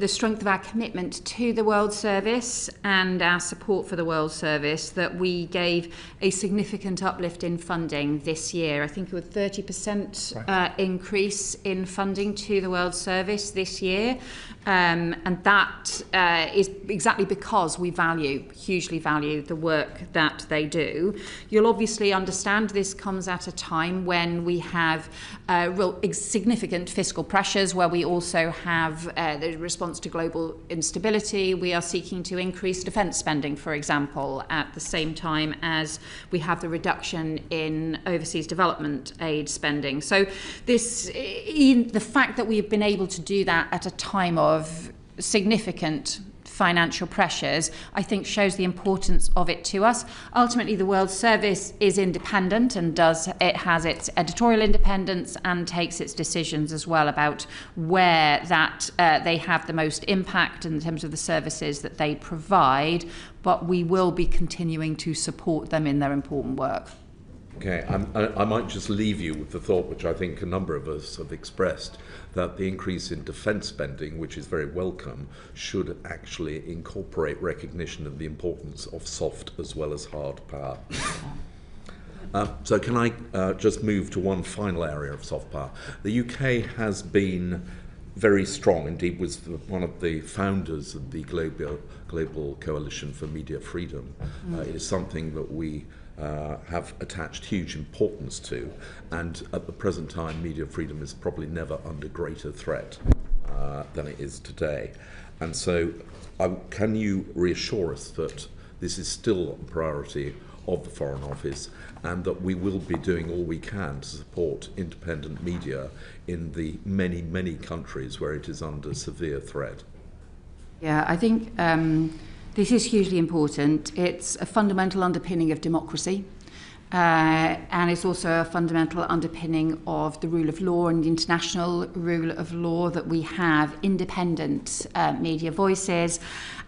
strength of our commitment to the World Service and our support for the World Service that we gave a significant uplift in funding this year. I think it was 30% increase in funding to the World Service this year. And that is exactly because we hugely value the work that they do. You'll obviously understand this comes at a time when we have real significant fiscal pressures, where we also have the response to global instability. We are seeking to increase defence spending, for example, at the same time as we have the reduction in overseas development aid spending. So the fact that we have been able to do that at a time of significant financial pressures, I think shows the importance of it to us. Ultimately, the World Service is independent and it has its editorial independence and takes its decisions as well about where that they have the most impact in terms of the services that they provide, but we will be continuing to support them in their important work. Okay, I might just leave you with the thought, which I think a number of us have expressed, that the increase in defence spending, which is very welcome, should actually incorporate recognition of the importance of soft as well as hard power. So can I just move to one final area of soft power? The UK has been very strong, indeed was one of the founders of the Global Coalition for Media Freedom. It is something that we have attached huge importance to, and at the present time media freedom is probably never under greater threat than it is today. And so can you reassure us that this is still a priority of the Foreign Office and that we will be doing all we can to support independent media in the many, many countries where it is under severe threat? Yeah, I think this is hugely important. It's a fundamental underpinning of democracy, and it's also a fundamental underpinning of the rule of law and the international rule of law that we have independent media voices.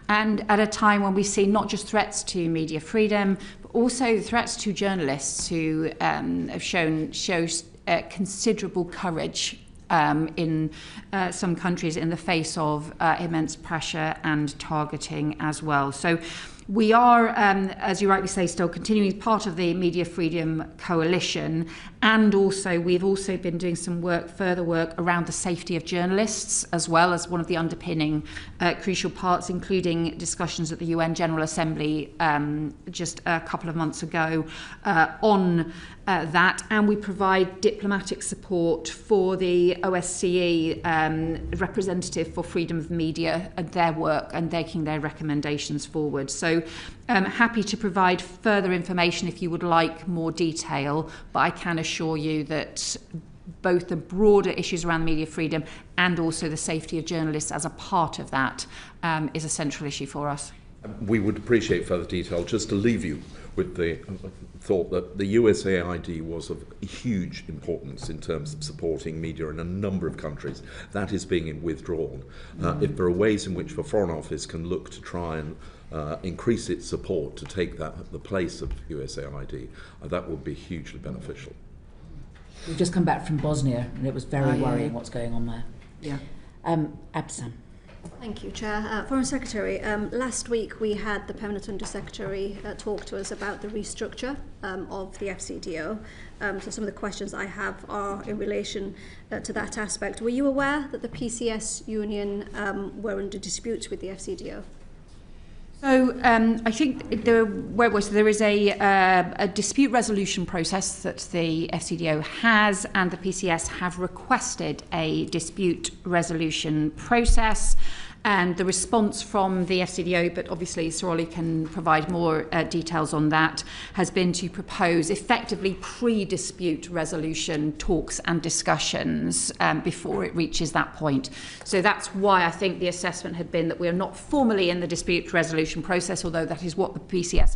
And at a time when we see not just threats to media freedom, but also threats to journalists who have shown considerable courage in some countries in the face of immense pressure and targeting as well. So we are, as you rightly say, still continuing part of the Media Freedom Coalition, and also we've also been doing some further work around the safety of journalists as well as one of the underpinning crucial parts, including discussions at the UN General Assembly just a couple of months ago on that, and we provide diplomatic support for the OSCE representative for freedom of media and their work and taking their recommendations forward. So happy to provide further information if you would like more detail, but I can assure you that both the broader issues around media freedom and also the safety of journalists as a part of that is a central issue for us. We would appreciate further detail. Just to leave you with the thought that the USAID was of huge importance in terms of supporting media in a number of countries. That is being withdrawn. If there are ways in which the Foreign Office can look to try and increase its support to take that the place of USAID, that would be hugely beneficial. We've just come back from Bosnia, and it was very worrying what's going on there. Yeah. Absam. Thank you, Chair. Foreign Secretary, last week we had the Permanent Under-Secretary talk to us about the restructure of the FCDO. So some of the questions I have are in relation to that aspect. Were you aware that the PCS union were under disputes with the FCDO? So I think there is a dispute resolution process that the FCDO has, and the PCS have requested a dispute resolution process. And the response from the FCDO, but obviously Sir Ollie can provide more details on that, has been to propose effectively pre-dispute resolution talks and discussions before it reaches that point. So that's why I think the assessment had been that we are not formally in the dispute resolution process, although that is what the PCS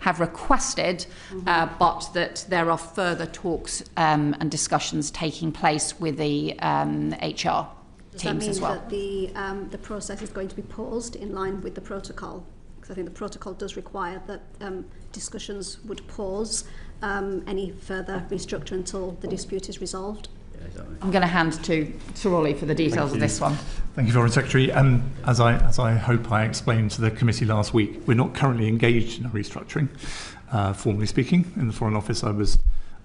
have requested, but that there are further talks and discussions taking place with the HR. Does that mean that the process is going to be paused in line with the protocol? Because I think the protocol does require that discussions would pause any further restructure until the dispute is resolved. I'm going to hand to Sir Ollie for the details of this one. Thank you, Foreign Secretary. As I hope I explained to the committee last week, we're not currently engaged in a restructuring. Formally speaking, in the Foreign Office, I was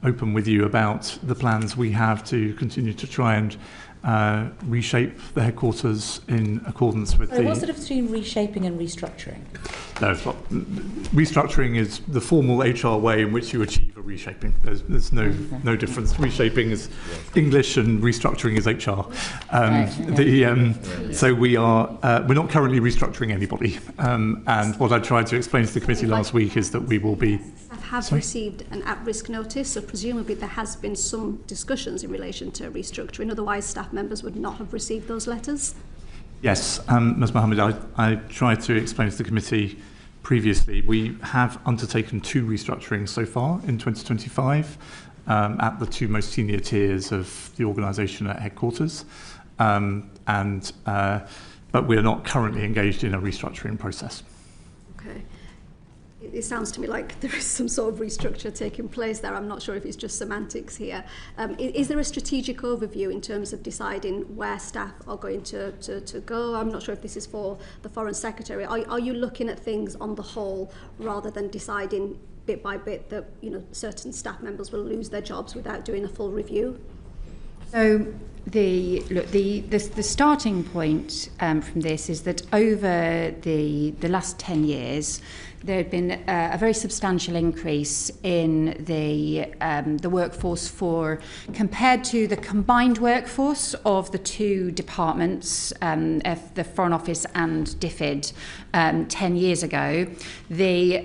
open with you about the plans we have to continue to try and reshape the headquarters in accordance with What's the difference between reshaping and restructuring? No, it's not. Restructuring is the formal HR way in which you achieve a reshaping. There's no difference. Reshaping is English and restructuring is HR. So we're not currently restructuring anybody. And what I tried to explain to the committee last week is that we will be. Have received an at-risk notice, so presumably there has been some discussions in relation to restructuring. Otherwise, staff members would not have received those letters. Yes, Ms Mohammed, I tried to explain to the committee previously, we have undertaken 2 restructurings so far in 2025 at the 2 most senior tiers of the organisation at headquarters, but we are not currently engaged in a restructuring process. Okay. It sounds to me like there is some sort of restructure taking place there. I'm not sure if it's just semantics here. Is there a strategic overview in terms of deciding where staff are going to go? I'm not sure if this is for the Foreign Secretary. Are you looking at things on the whole rather than deciding bit by bit that certain staff members will lose their jobs without doing a full review? So the starting point from this is that over the last 10 years, there had been a very substantial increase in the workforce compared to the combined workforce of the 2 departments, the Foreign Office and DFID, 10 years ago.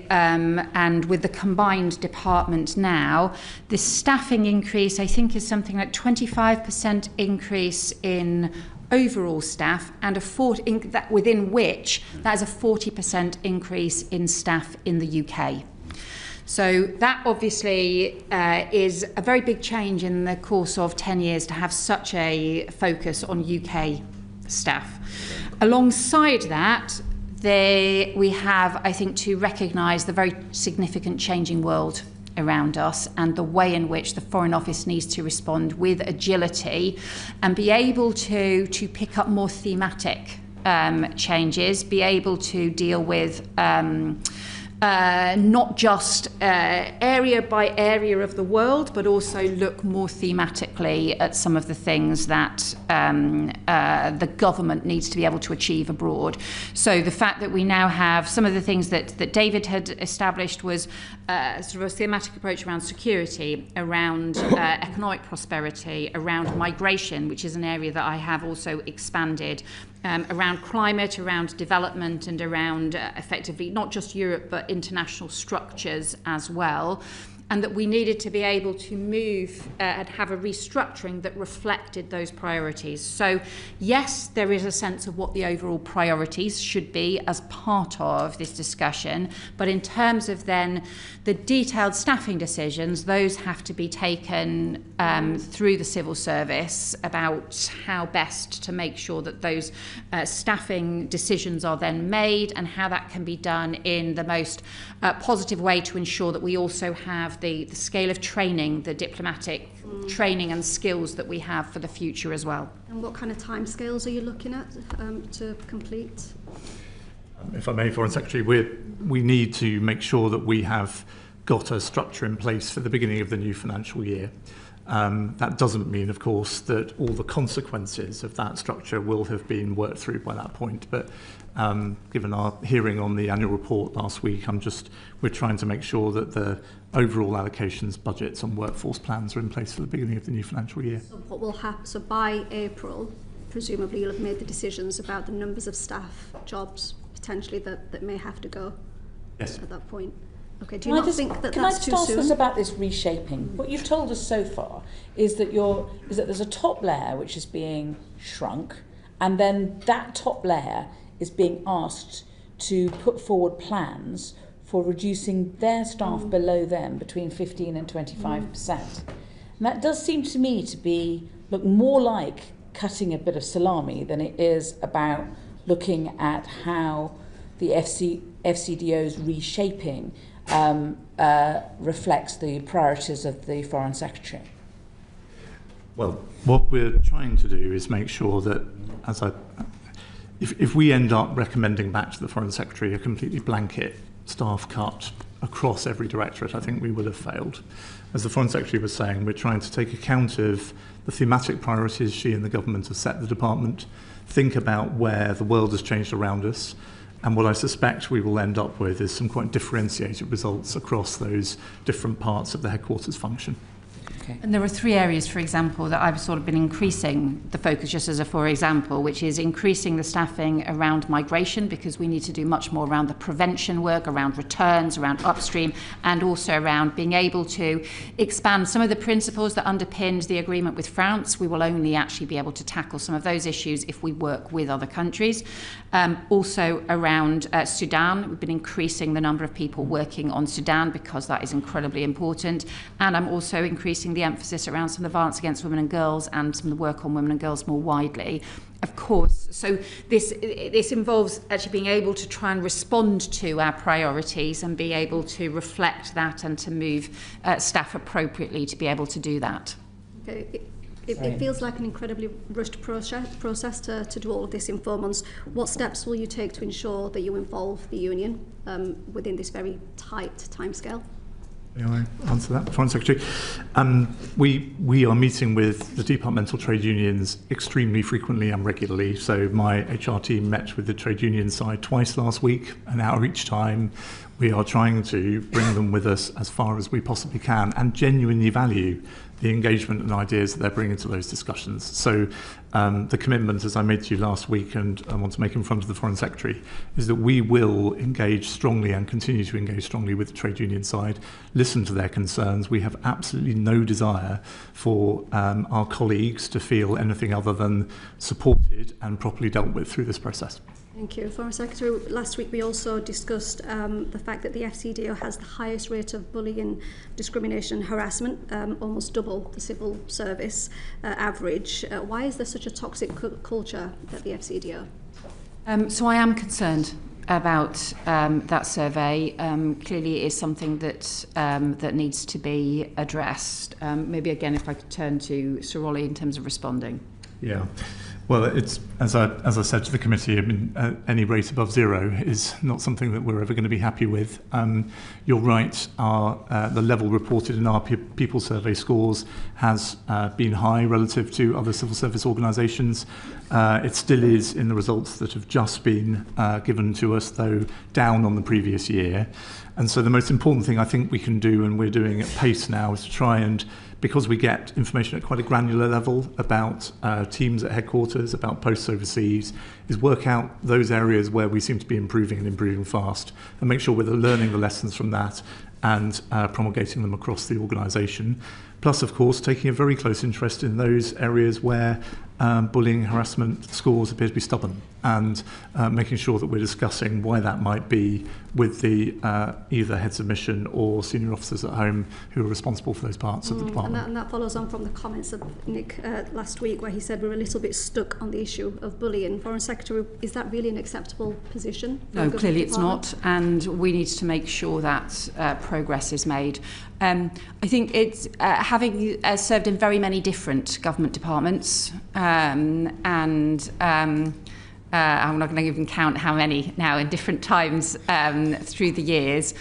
And with the combined department now, the staffing increase, I think, is something like 25% increase in overall staff, and within which that is a 40% increase in staff in the UK. So that obviously is a very big change in the course of 10 years to have such a focus on UK staff. Alongside that, we have, I think, to recognise the very significant changing world around us and the way in which the Foreign Office needs to respond with agility and be able to pick up more thematic changes, be able to deal with not just area by area of the world, but also look more thematically at some of the things that the government needs to be able to achieve abroad. So the fact that we now have some of the things that David had established was sort of a thematic approach around security, around economic prosperity, around migration, which is an area that I have also expanded, around climate, around development, and around effectively not just Europe but international structures as well. And that we needed to be able to move and have a restructuring that reflected those priorities. So yes, there is a sense of what the overall priorities should be as part of this discussion, but in terms of then the detailed staffing decisions, those have to be taken through the civil service about how best to make sure that those staffing decisions are then made and how that can be done in the most positive way to ensure that we also have the scale of training, the diplomatic training and skills that we have for the future as well. And what kind of timescales are you looking at to complete? If I may, Foreign Secretary, we need to make sure that we have got a structure in place for the beginning of the new financial year. That doesn't mean, of course, that all the consequences of that structure will have been worked through by that point. But given our hearing on the annual report last week, we're trying to make sure that the overall allocations, budgets and workforce plans are in place for the beginning of the new financial year. So what will happen? So by April, presumably you'll have made the decisions about the numbers of staff, jobs, potentially that may have to go. Yes. At that point. Okay, do you not think that that's too soon? Can I just ask us about this reshaping? What you've told us so far is that there's a top layer which is being shrunk, and then that top layer is being asked to put forward plans for reducing their staff below them between 15 and 25%. And that does seem to me to look more like cutting a bit of salami than it is about looking at how the FCDO's reshaping reflects the priorities of the Foreign Secretary. Well, what we're trying to do is make sure that, if we end up recommending back to the Foreign Secretary a completely blanket staff cut across every directorate, I think we will have failed. As the Foreign Secretary was saying, we're trying to take account of the thematic priorities she and the government have set the department, think about where the world has changed around us, and what I suspect we will end up with is some quite differentiated results across those different parts of the headquarters function. Okay. And there are three areas, for example, that I've sort of been increasing the focus, just as a for example, which is increasing the staffing around migration, because we need to do much more around the prevention work, around returns, around upstream, and also around being able to expand some of the principles that underpinned the agreement with France. We will only actually be able to tackle some of those issues if we work with other countries. Also around Sudan, we've been increasing the number of people working on Sudan because that is incredibly important. And I'm also increasing the emphasis around some of the violence against women and girls and some of the work on women and girls more widely. Of course, so this involves actually being able to try and respond to our priorities and be able to reflect that and to move staff appropriately to be able to do that. Okay. It feels like an incredibly rushed process to do all of this in 4 months. What steps will you take to ensure that you involve the union within this very tight timescale? May I answer that, Foreign Secretary? We are meeting with the departmental trade unions extremely frequently and regularly. So my HR team met with the trade union side twice last week, an hour each time. We are trying to bring them with us as far as we possibly can and genuinely value the engagement and ideas that they're bringing to those discussions. So the commitment, as I made to you last week and I want to make in front of the Foreign Secretary, is that we will engage strongly and continue to engage strongly with the trade union side, listen to their concerns. We have absolutely no desire for our colleagues to feel anything other than supported and properly dealt with through this process. Thank you. Foreign Secretary, last week we also discussed the fact that the FCDO has the highest rate of bullying, discrimination and harassment, almost double the civil service average. Why is there such a toxic culture at the FCDO? So I am concerned about that survey. Clearly it is something that that needs to be addressed. Maybe again if I could turn to Sir Ollie in terms of responding. Yeah. Well, it's as I said to the committee, I mean, any rate above zero is not something that we're ever going to be happy with. You're right, the level reported in our people survey scores has been high relative to other civil service organisations. It still is in the results that have just been given to us, though down on the previous year. And so the most important thing I think we can do, and we're doing at pace now, is to try and, because we get information at quite a granular level about teams at headquarters, about posts overseas, is work out those areas where we seem to be improving and improving fast and make sure we're learning the lessons from that and promulgating them across the organisation. Plus, of course, taking a very close interest in those areas where bullying, harassment scores appear to be stubborn, and making sure that we're discussing why that might be with the either heads of mission or senior officers at home who are responsible for those parts of the department. And that follows on from the comments of Nick last week, where he said we're a little bit stuck on the issue of bullying. Foreign Secretary, is that really an acceptable position? No, clearly it's not, and we need to make sure that progress is made. I think it's having served in very many different government departments, and I'm not going to even count how many now in different times through the years.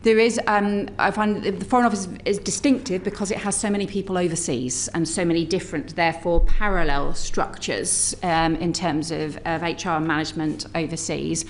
There is, I find the Foreign Office is distinctive because it has so many people overseas and so many different, therefore, parallel structures in terms of HR management overseas.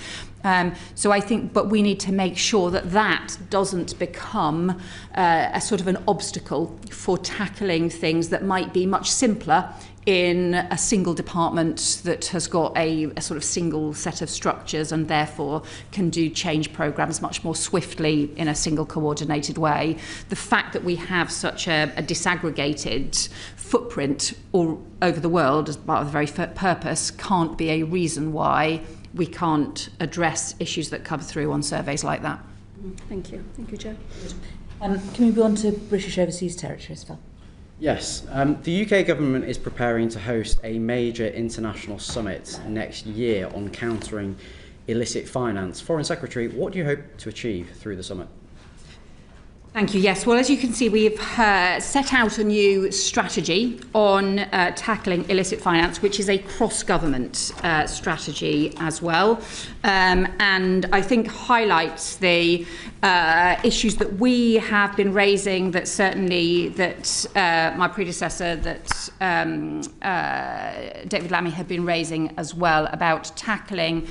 So I think, but we need to make sure that that doesn't become a sort of an obstacle for tackling things that might be much simpler in a single department that has got a sort of single set of structures and therefore can do change programs much more swiftly in a single coordinated way. The fact that we have such a disaggregated footprint all over the world as part of the very purpose can't be a reason why we can't address issues that come through on surveys like that. Thank you. Thank you, Joe. Can we go on to British Overseas Territories, Phil? Yes, the UK government is preparing to host a major international summit next year on countering illicit finance. Foreign Secretary, what do you hope to achieve through the summit? Thank you. Yes, well, as you can see, we've set out a new strategy on tackling illicit finance, which is a cross-government strategy as well, and I think highlights the issues that we have been raising, that certainly that my predecessor, that David Lammy had been raising as well, about tackling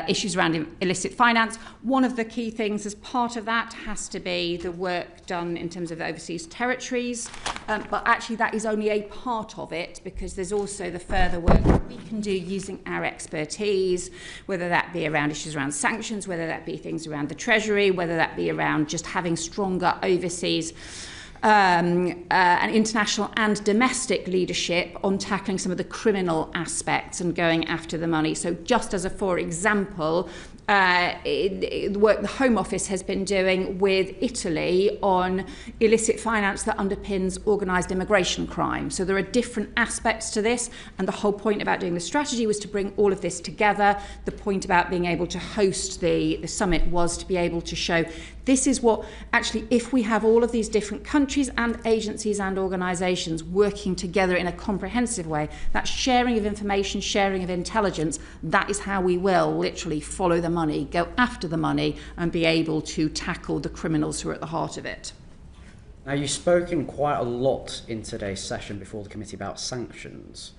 issues around illicit finance. One of the key things as part of that has to be the work done in terms of the overseas territories, but actually that is only a part of it, because there's also the further work that we can do using our expertise, whether that be around issues around sanctions, whether that be things around the Treasury, whether that be around just having stronger overseas and international and domestic leadership on tackling some of the criminal aspects and going after the money. So just as a for example, the work the Home Office has been doing with Italy on illicit finance that underpins organised immigration crime. So there are different aspects to this, and the whole point about doing the strategy was to bring all of this together. The point about being able to host the summit was to be able to show this is what, actually, if we have all of these different countries and agencies and organisations working together in a comprehensive way, that sharing of information, sharing of intelligence, that is how we will literally follow the money, go after the money, and be able to tackle the criminals who are at the heart of it. Now, you've spoken quite a lot in today's session before the committee about sanctions.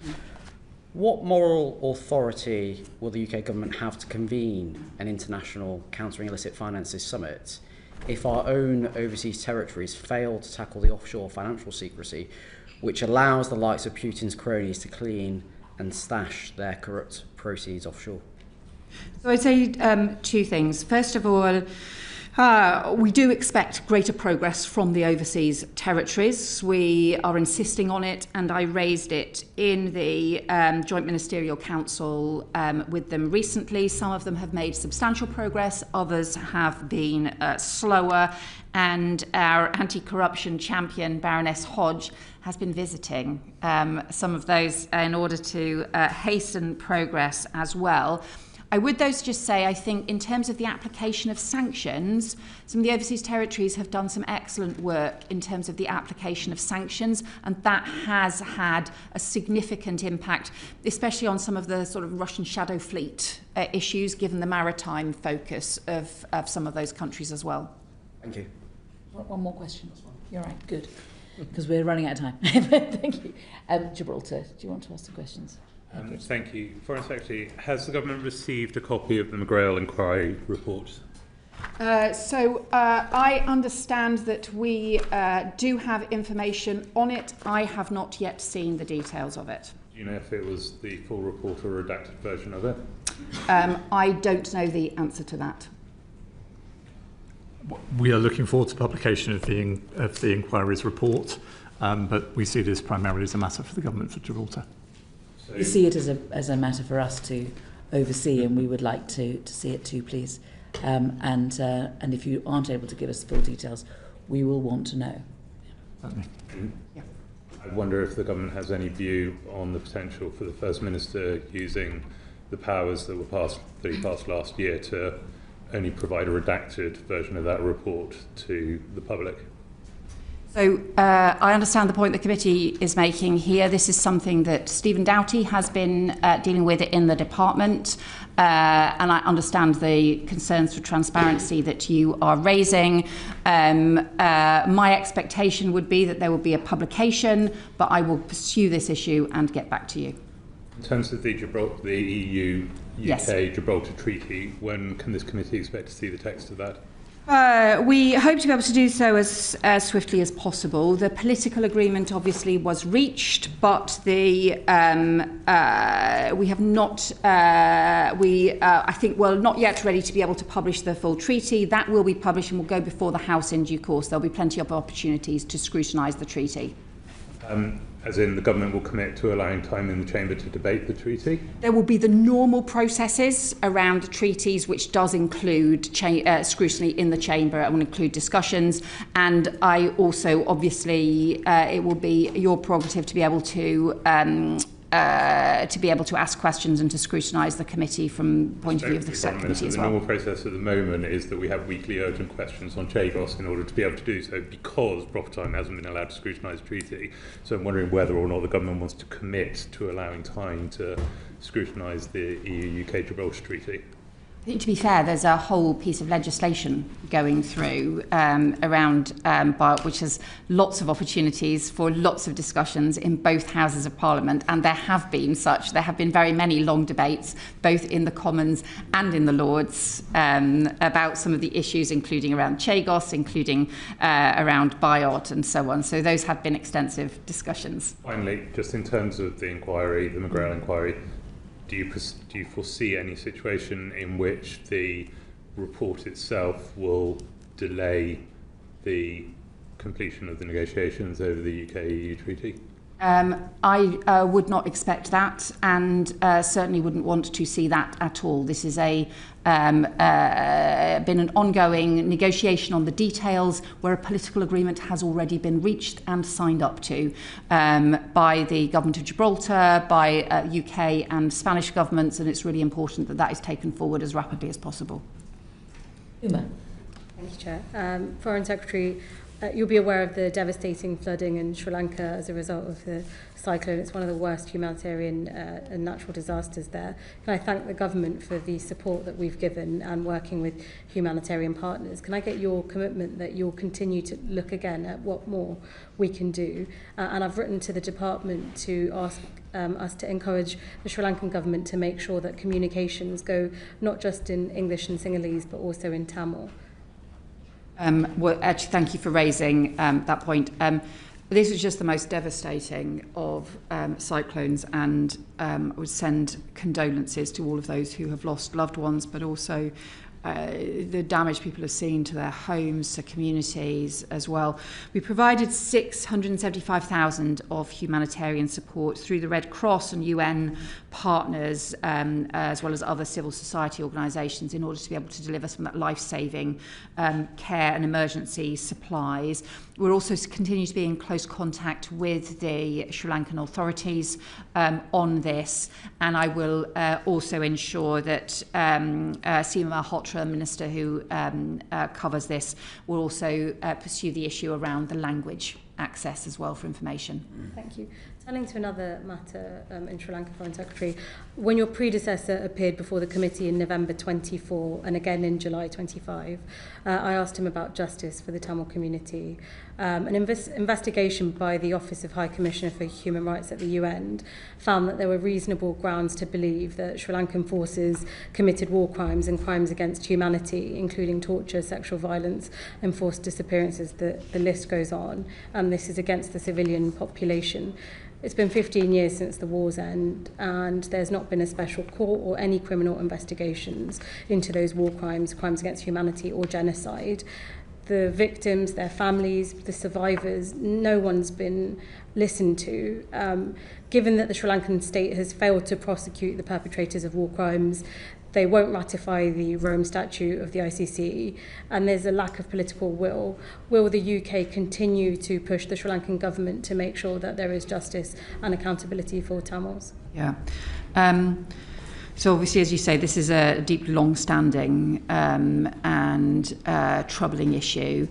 What moral authority will the UK government have to convene an international countering illicit finances summit if our own overseas territories fail to tackle the offshore financial secrecy, which allows the likes of Putin's cronies to clean and stash their corrupt proceeds offshore? So I'd say two things. First of all, we do expect greater progress from the overseas territories. We are insisting on it, and I raised it in the Joint Ministerial Council with them recently. Some of them have made substantial progress, others have been slower, and our anti-corruption champion, Baroness Hodge, has been visiting some of those in order to hasten progress as well. I would though just say, I think in terms of the application of sanctions, some of the overseas territories have done some excellent work in terms of the application of sanctions, and that has had a significant impact, especially on some of the sort of Russian shadow fleet issues, given the maritime focus of some of those countries as well. Thank you. One more question. You're right, good, because we're running out of time. Thank you. Gibraltar, do you want to ask the questions? Thank you. Foreign Secretary, has the government received a copy of the McGrail inquiry report? I understand that we do have information on it. I have not yet seen the details of it. Do you know if it was the full report or a redacted version of it? I don't know the answer to that. We are looking forward to publication of the inquiry's report, but we see this primarily as a matter for the government of Gibraltar. So we see it as a matter for us to oversee, and we would like to see it too, please. And if you aren't able to give us full details, we will want to know. Yeah. I wonder if the government has any view on the potential for the First Minister using the powers that he passed last year to only provide a redacted version of that report to the public. So I understand the point the committee is making here. This is something that Stephen Doughty has been dealing with in the department, and I understand the concerns for transparency that you are raising. My expectation would be that there will be a publication, but I will pursue this issue and get back to you. In terms of the EU-UK Yes. Gibraltar Treaty, when can this committee expect to see the text of that? We hope to be able to do so as swiftly as possible. The political agreement obviously was reached, but we have not. I think we're not yet ready to be able to publish the full treaty. That will be published and will go before the House in due course. There'll be plenty of opportunities to scrutinise the treaty. As in, the government will commit to allowing time in the chamber to debate the treaty? There will be the normal processes around treaties, which does include scrutiny in the chamber and will include discussions. And I also, obviously, it will be your prerogative to be able to ask questions and to scrutinise the committee from the point of view of the subcommittee as well. The normal process at the moment is that we have weekly urgent questions on Chagos in order to be able to do so, because proper time hasn't been allowed to scrutinise the treaty. So I'm wondering whether or not the government wants to commit to allowing time to scrutinise the EU-UK Gibraltar Treaty. I think, to be fair, there's a whole piece of legislation going through around BIOT, which has lots of opportunities for lots of discussions in both Houses of Parliament, and there have been such. There have been very many long debates, both in the Commons and in the Lords, about some of the issues, including around Chagos, including around BIOT, and so on. So those have been extensive discussions. Finally, just in terms of the inquiry, the McGrail inquiry, do you foresee any situation in which the report itself will delay the completion of the negotiations over the UK-EU treaty? I would not expect that, and certainly wouldn't want to see that at all. This is been an ongoing negotiation on the details, where a political agreement has already been reached and signed up to by the government of Gibraltar, by UK and Spanish governments, and it's really important that that is taken forward as rapidly as possible. Uma. Thank you, Chair. Foreign Secretary, you'll be aware of the devastating flooding in Sri Lanka as a result of the cyclone. It's one of the worst humanitarian and natural disasters there. Can I thank the government for the support that we've given and working with humanitarian partners? Can I get your commitment that you'll continue to look again at what more we can do? And I've written to the department to ask us to encourage the Sri Lankan government to make sure that communications go not just in English and Sinhalese, but also in Tamil. Well, actually, thank you for raising that point. This is just the most devastating of cyclones, and I would send condolences to all of those who have lost loved ones, but also the damage people have seen to their homes, to communities as well. We provided 675,000 of humanitarian support through the Red Cross and UN partners, as well as other civil society organisations, in order to be able to deliver some of that life-saving care and emergency supplies. We're also continue to be in close contact with the Sri Lankan authorities on this, and I will also ensure that Seema Malhotra, Minister who covers this, will also pursue the issue around the language access as well for information. Thank you. Turning to another matter in Sri Lanka, Foreign Secretary, when your predecessor appeared before the committee in November 24 and again in July 25, I asked him about justice for the Tamil community. An investigation by the Office of High Commissioner for Human Rights at the UN found that there were reasonable grounds to believe that Sri Lankan forces committed war crimes and crimes against humanity, including torture, sexual violence and forced disappearances. The list goes on, and this is against the civilian population. It's been 15 years since the war's end, and there's not been a special court or any criminal investigations into those war crimes, crimes against humanity or genocide. the victims, their families, the survivors, no one's been listened to. Given that the Sri Lankan state has failed to prosecute the perpetrators of war crimes, they won't ratify the Rome Statute of the ICC, and there's a lack of political will. Will the UK continue to push the Sri Lankan government to make sure that there is justice and accountability for Tamils? Yeah. So obviously, as you say, this is a deep, long-standing and troubling issue.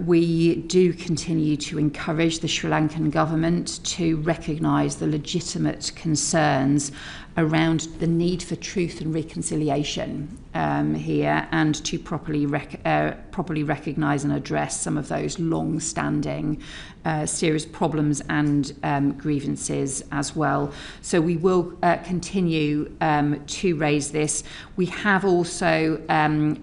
We do continue to encourage the Sri Lankan government to recognise the legitimate concerns around the need for truth and reconciliation here, and to properly recognise and address some of those long-standing serious problems and grievances as well. So we will continue to raise this. We have also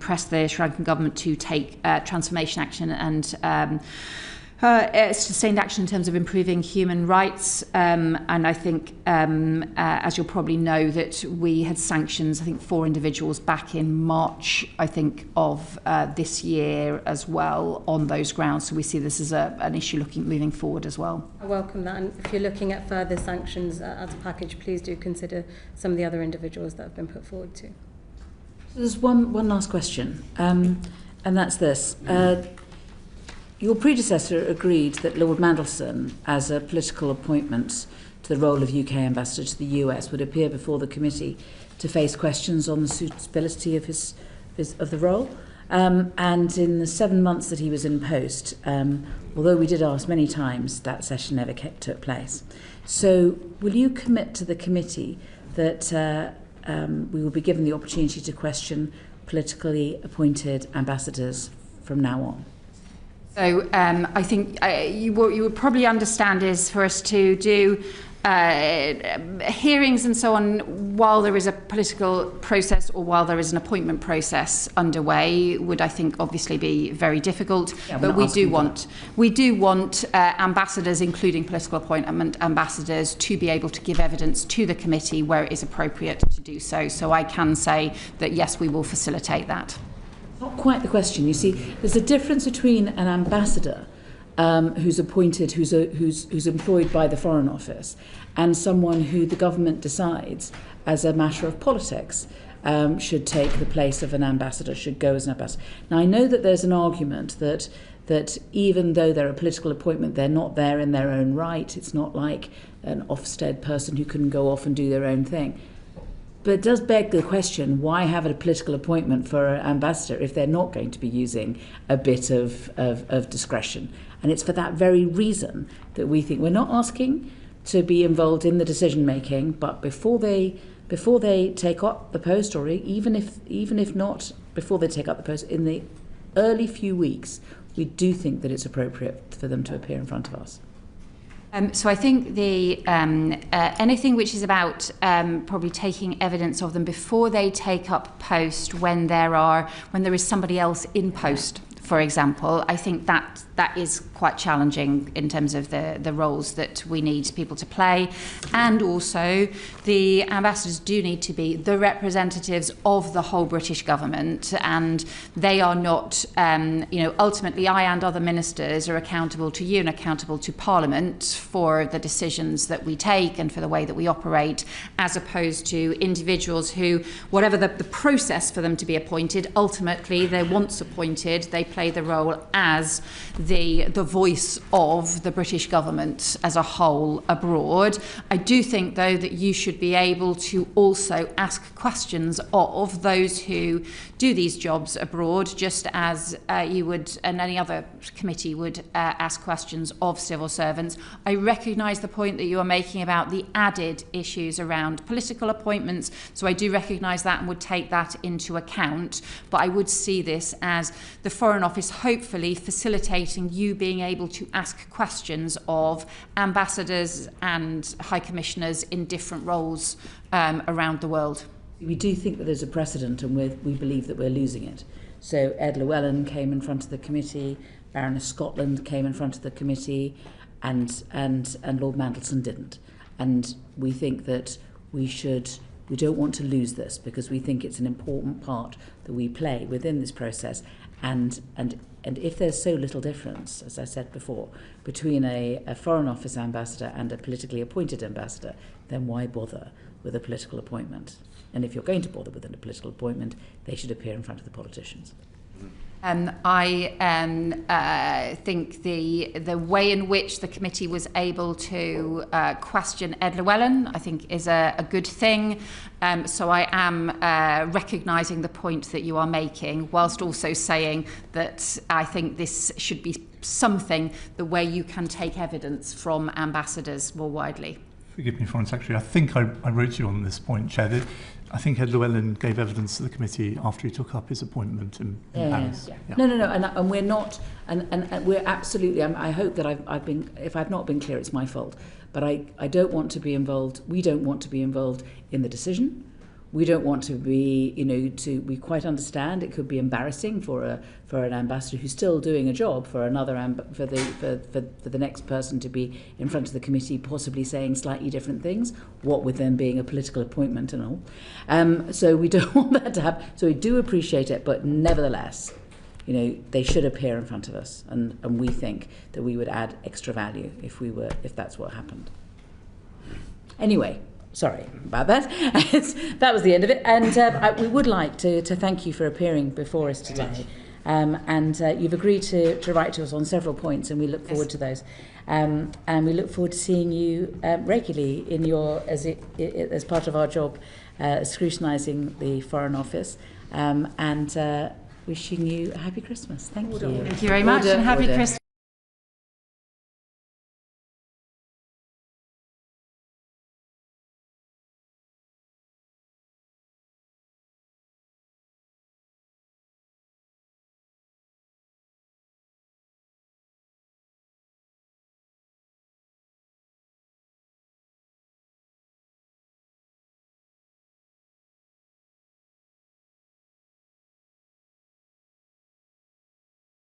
pressed the Sri Lankan government to take transformation action and sustained action in terms of improving human rights, and I think, as you'll probably know, that we had sanctions, I think, 4 individuals back in March, I think, of this year as well on those grounds. So we see this as an issue moving forward as well. I welcome that, and if you're looking at further sanctions as a package, please do consider some of the other individuals that have been put forward too. So there's one last question, and that's this. Your predecessor agreed that Lord Mandelson, as a political appointment to the role of UK ambassador to the US, would appear before the committee to face questions on the suitability of of the role. And in the 7 months that he was in post, although we did ask many times, that session never took place. So will you commit to the committee that we will be given the opportunity to question politically appointed ambassadors from now on? So I think you would probably understand is for us to do hearings and so on while there is a political process or while there is an appointment process underway would, I think, obviously be very difficult. Yeah, but we do want ambassadors, including political appointment ambassadors, to be able to give evidence to the committee where it is appropriate to do so. So I can say that yes, we will facilitate that. Not quite the question. You see, there's a difference between an ambassador who's appointed, who's employed by the Foreign Office, and someone who the government decides, as a matter of politics, should take the place of an ambassador, should go as an ambassador. Now, I know that there's an argument that even though they're a political appointment, they're not there in their own right. It's not like an Ofsted person who can go off and do their own thing. But it does beg the question, why have a political appointment for an ambassador if they're not going to be using a bit of discretion? And it's for that very reason that we think we're not asking to be involved in the decision making, but before they take up the post, or even if not before they take up the post, in the early few weeks, we do think that it's appropriate for them to appear in front of us. So I think the anything which is about probably taking evidence of them before they take up post when there is somebody else in post, for example, I think that is quite challenging in terms of the roles that we need people to play. And also the ambassadors do need to be the representatives of the whole British government, and they are not, ultimately I and other ministers are accountable to you and accountable to Parliament for the decisions that we take and for the way that we operate, as opposed to individuals who, whatever the process for them to be appointed, ultimately they're once appointed, they play the role as the voice of the British government as a whole abroad. I do think, though, that you should be able to also ask questions of those who do these jobs abroad, just as you would, and any other committee would ask questions of civil servants. I recognise the point that you are making about the added issues around political appointments, so I do recognise that and would take that into account, but I would see this as the Foreign Office hopefully facilitating you being able to ask questions of ambassadors and high commissioners in different roles around the world. We do think that there's a precedent, and we believe that we're losing it. So Ed Llewellyn came in front of the committee, Baroness Scotland came in front of the committee, and Lord Mandelson didn't. And we think that we don't want to lose this, because we think it's an important part that we play within this process, And if there's so little difference, as I said before, between a Foreign Office ambassador and a politically appointed ambassador, then why bother with a political appointment? And if you're going to bother with a political appointment, they should appear in front of the politicians. I think the way in which the committee was able to question Ed Llewellyn, I think, is a good thing. So I am recognising the point that you are making, whilst also saying that I think this should be something the way you can take evidence from ambassadors more widely. Forgive me, Foreign Secretary. I think I wrote you on this point, Chair, that I think Ed Llewellyn gave evidence to the committee after he took up his appointment in Paris. Yeah. No, and we're not, and we're absolutely. I hope that I've been. If I've not been clear, it's my fault. But I don't want to be involved. We don't want to be involved in the decision. We don't want to be, we quite understand it could be embarrassing for an ambassador who's still doing a job for another for the next person to be in front of the committee, possibly saying slightly different things. What with them being a political appointment and all. So we don't want that to happen. So we do appreciate it, but nevertheless, they should appear in front of us, and we think that we would add extra value if that's what happened. Anyway. Sorry about that. That was the end of it. And we would like to thank you for appearing before us today. And you've agreed to write to us on several points, and we look forward to those. And we look forward to seeing you regularly in your as part of our job, scrutinising the Foreign Office. And wishing you a happy Christmas. Thank you. Thank you very much, and happy Christmas.